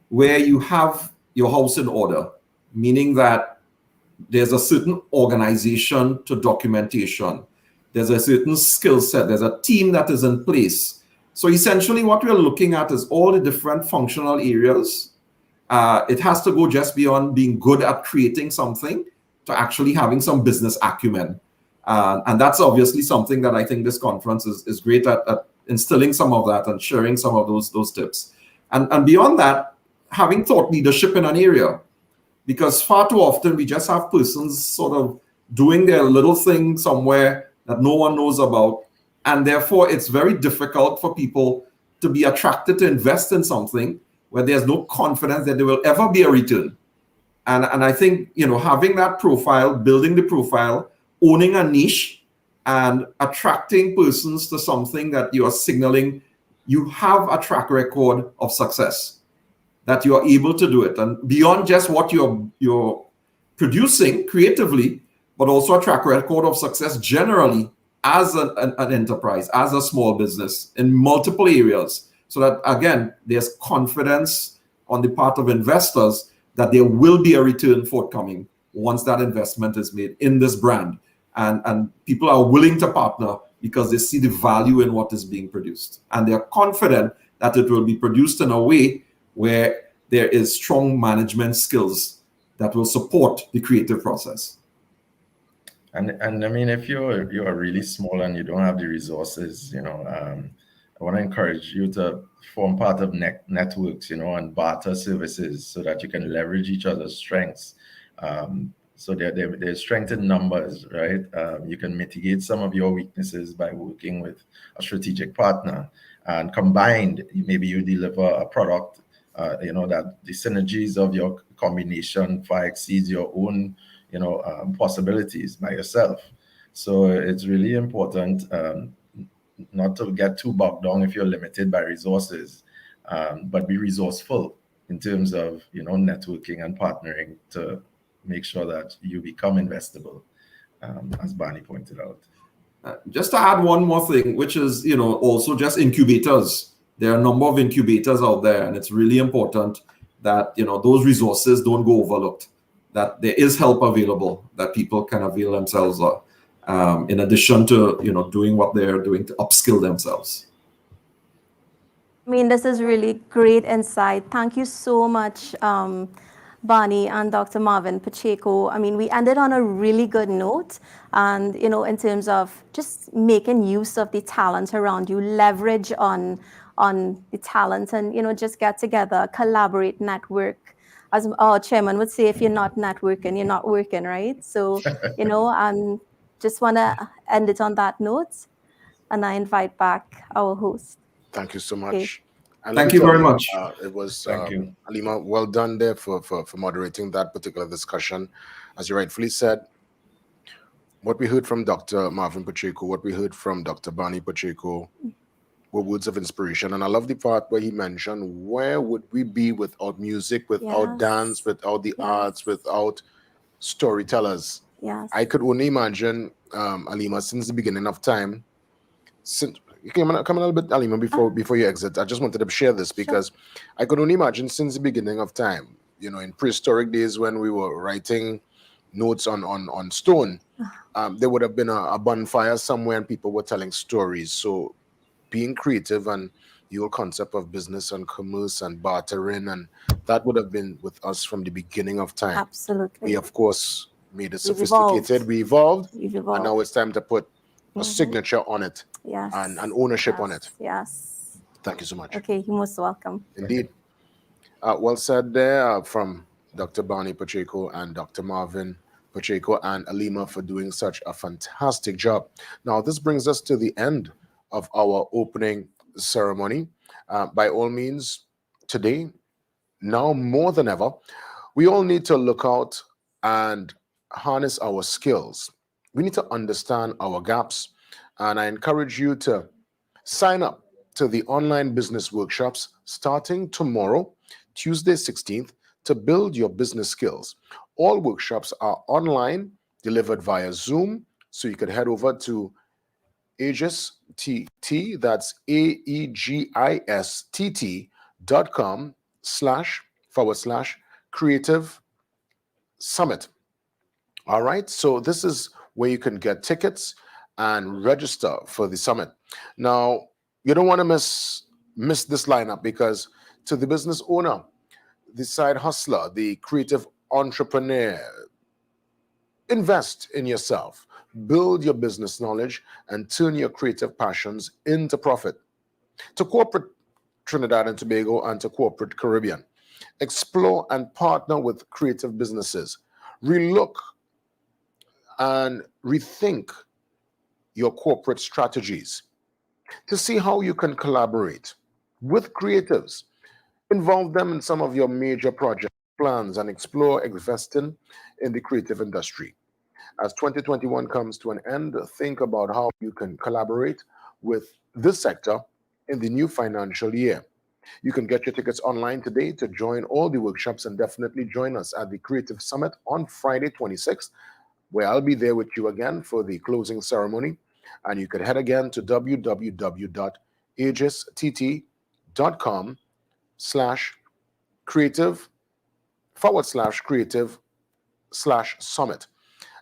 where you have your house in order, meaning that there's a certain organization to documentation. There's a certain skill set. There's a team that is in place. So essentially what we're looking at is all the different functional areas. It has to go just beyond being good at creating something to actually having some business acumen. And that's obviously something that I think this conference is great at instilling some of that and sharing some of those tips. And beyond that, having thought leadership in an area. Because far too often we just have persons sort of doing their little thing somewhere that no one knows about. And therefore, it's very difficult for people to be attracted to invest in something where there's no confidence that there will ever be a return. And I think, having that profile, building the profile, owning a niche, and attracting persons to something that you are signaling you have a track record of success, that you are able to do it. And beyond just what you're producing creatively, but also a track record of success generally as an enterprise, as a small business in multiple areas. So that, again, there's confidence on the part of investors that there will be a return forthcoming once that investment is made in this brand. And people are willing to partner because they see the value in what is being produced. And they're confident that it will be produced in a way where there is strong management skills that will support the creative process. And I mean, if you're really small and you don't have the resources, I want to encourage you to form part of networks, and barter services so that you can leverage each other's strengths. So there's strength in numbers, right? You can mitigate some of your weaknesses by working with a strategic partner, and combined, maybe you deliver a product, that the synergies of your combination far exceeds your own, possibilities by yourself. So it's really important not to get too bogged down if you're limited by resources, but be resourceful in terms of, networking and partnering to make sure that you become investable, as Barney pointed out. Just to add one more thing, which is, also just incubators. There are a number of incubators out there, and it's really important that, those resources don't go overlooked, that there is help available that people can avail themselves of, in addition to, doing what they're doing to upskill themselves. I mean, this is really great insight. Thank you so much, Barney and Dr. Marvin Pacheco. I mean, we ended on a really good note, and in terms of just making use of the talent around you, leverage on the talent, and just get together, collaborate, network. As our chairman would say, if you're not networking, you're not working, right? So and just want to end it on that note, and I invite back our host. Thank you so much. Okay. And thank you very much. It was Thank you. Alima, well done there for moderating that particular discussion. As you rightfully said, what we heard from Dr. Marvin Pacheco, what we heard from Dr. Barney Pacheco were words of inspiration. And I love the part where he mentioned, where would we be without music, without dance, without the arts, without storytellers? Yes. I could only imagine, Alima, since the beginning of time, since come a little bit, Alima, before you exit. I just wanted to share this because I could only imagine since the beginning of time, in prehistoric days when we were writing notes on stone, there would have been a bonfire somewhere and people were telling stories. So being creative and the whole concept of business and commerce and bartering, and that would have been with us from the beginning of time. Absolutely. We, of course, made it sophisticated. We evolved. And now it's time to put a signature on it. Yes. And ownership on it. Yes. Thank you so much. Okay, you're most welcome. Indeed. Well said there from Dr. Barney Pacheco and Dr. Marvin Pacheco and Alima for doing such a fantastic job. Now, this brings us to the end of our opening ceremony. By all means, today, now more than ever, We all need to look out and harness our skills. We need to understand our gaps, and I encourage you to sign up to the online business workshops starting tomorrow, Tuesday 16th, to build your business skills. All workshops are online, delivered via Zoom, so you can head over to Aegis TT, that's AEGISTT.com//creative summit. All right, so this is where you can get tickets and register for the summit. Now, you don't want to miss this lineup, because to the business owner, the side hustler, the creative entrepreneur, invest in yourself, build your business knowledge, and turn your creative passions into profit. To corporate Trinidad and Tobago and to corporate Caribbean, explore and partner with creative businesses. Relook and rethink your corporate strategies to see how you can collaborate with creatives. Involve them in some of your major project plans and explore investing in the creative industry. As 2021 comes to an end, think about how you can collaborate with this sector in the new financial year. You can get your tickets online today to join all the workshops, and definitely join us at the Creative Summit on Friday 26th, where I'll be there with you again for the closing ceremony. And you can head again to www.aegistitt.com/creative/summit.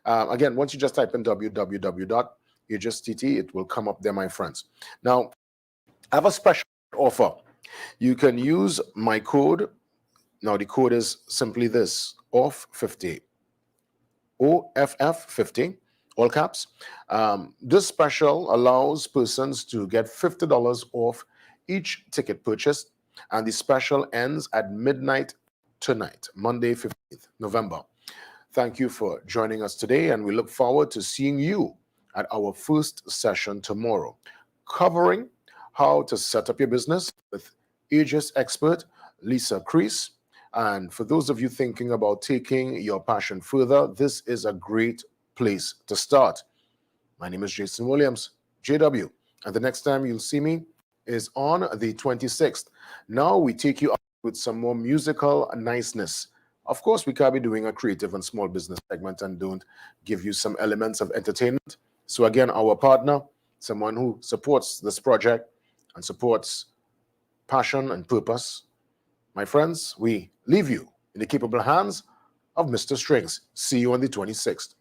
Again, once you just type in www.aegistitt, it will come up there, my friends. Now, I have a special offer. You can use my code. Now, the code is simply this: OFF50. OFF50, all caps. This special allows persons to get $50 off each ticket purchased, and the special ends at midnight tonight, Monday, 15th November. Thank you for joining us today, and we look forward to seeing you at our first session tomorrow, covering how to set up your business with Aegis expert Lisa Crease. And for those of you thinking about taking your passion further, this is a great place to start. My name is Jason Williams, JW, and the next time you'll see me is on the 26th. Now we take you up with some more musical niceness. Of course, we can't be doing a creative and small business segment and don't give you some elements of entertainment. So again, our partner, someone who supports this project and supports passion and purpose, my friends, we leave you in the capable hands of Mr. Strings. See you on the 26th.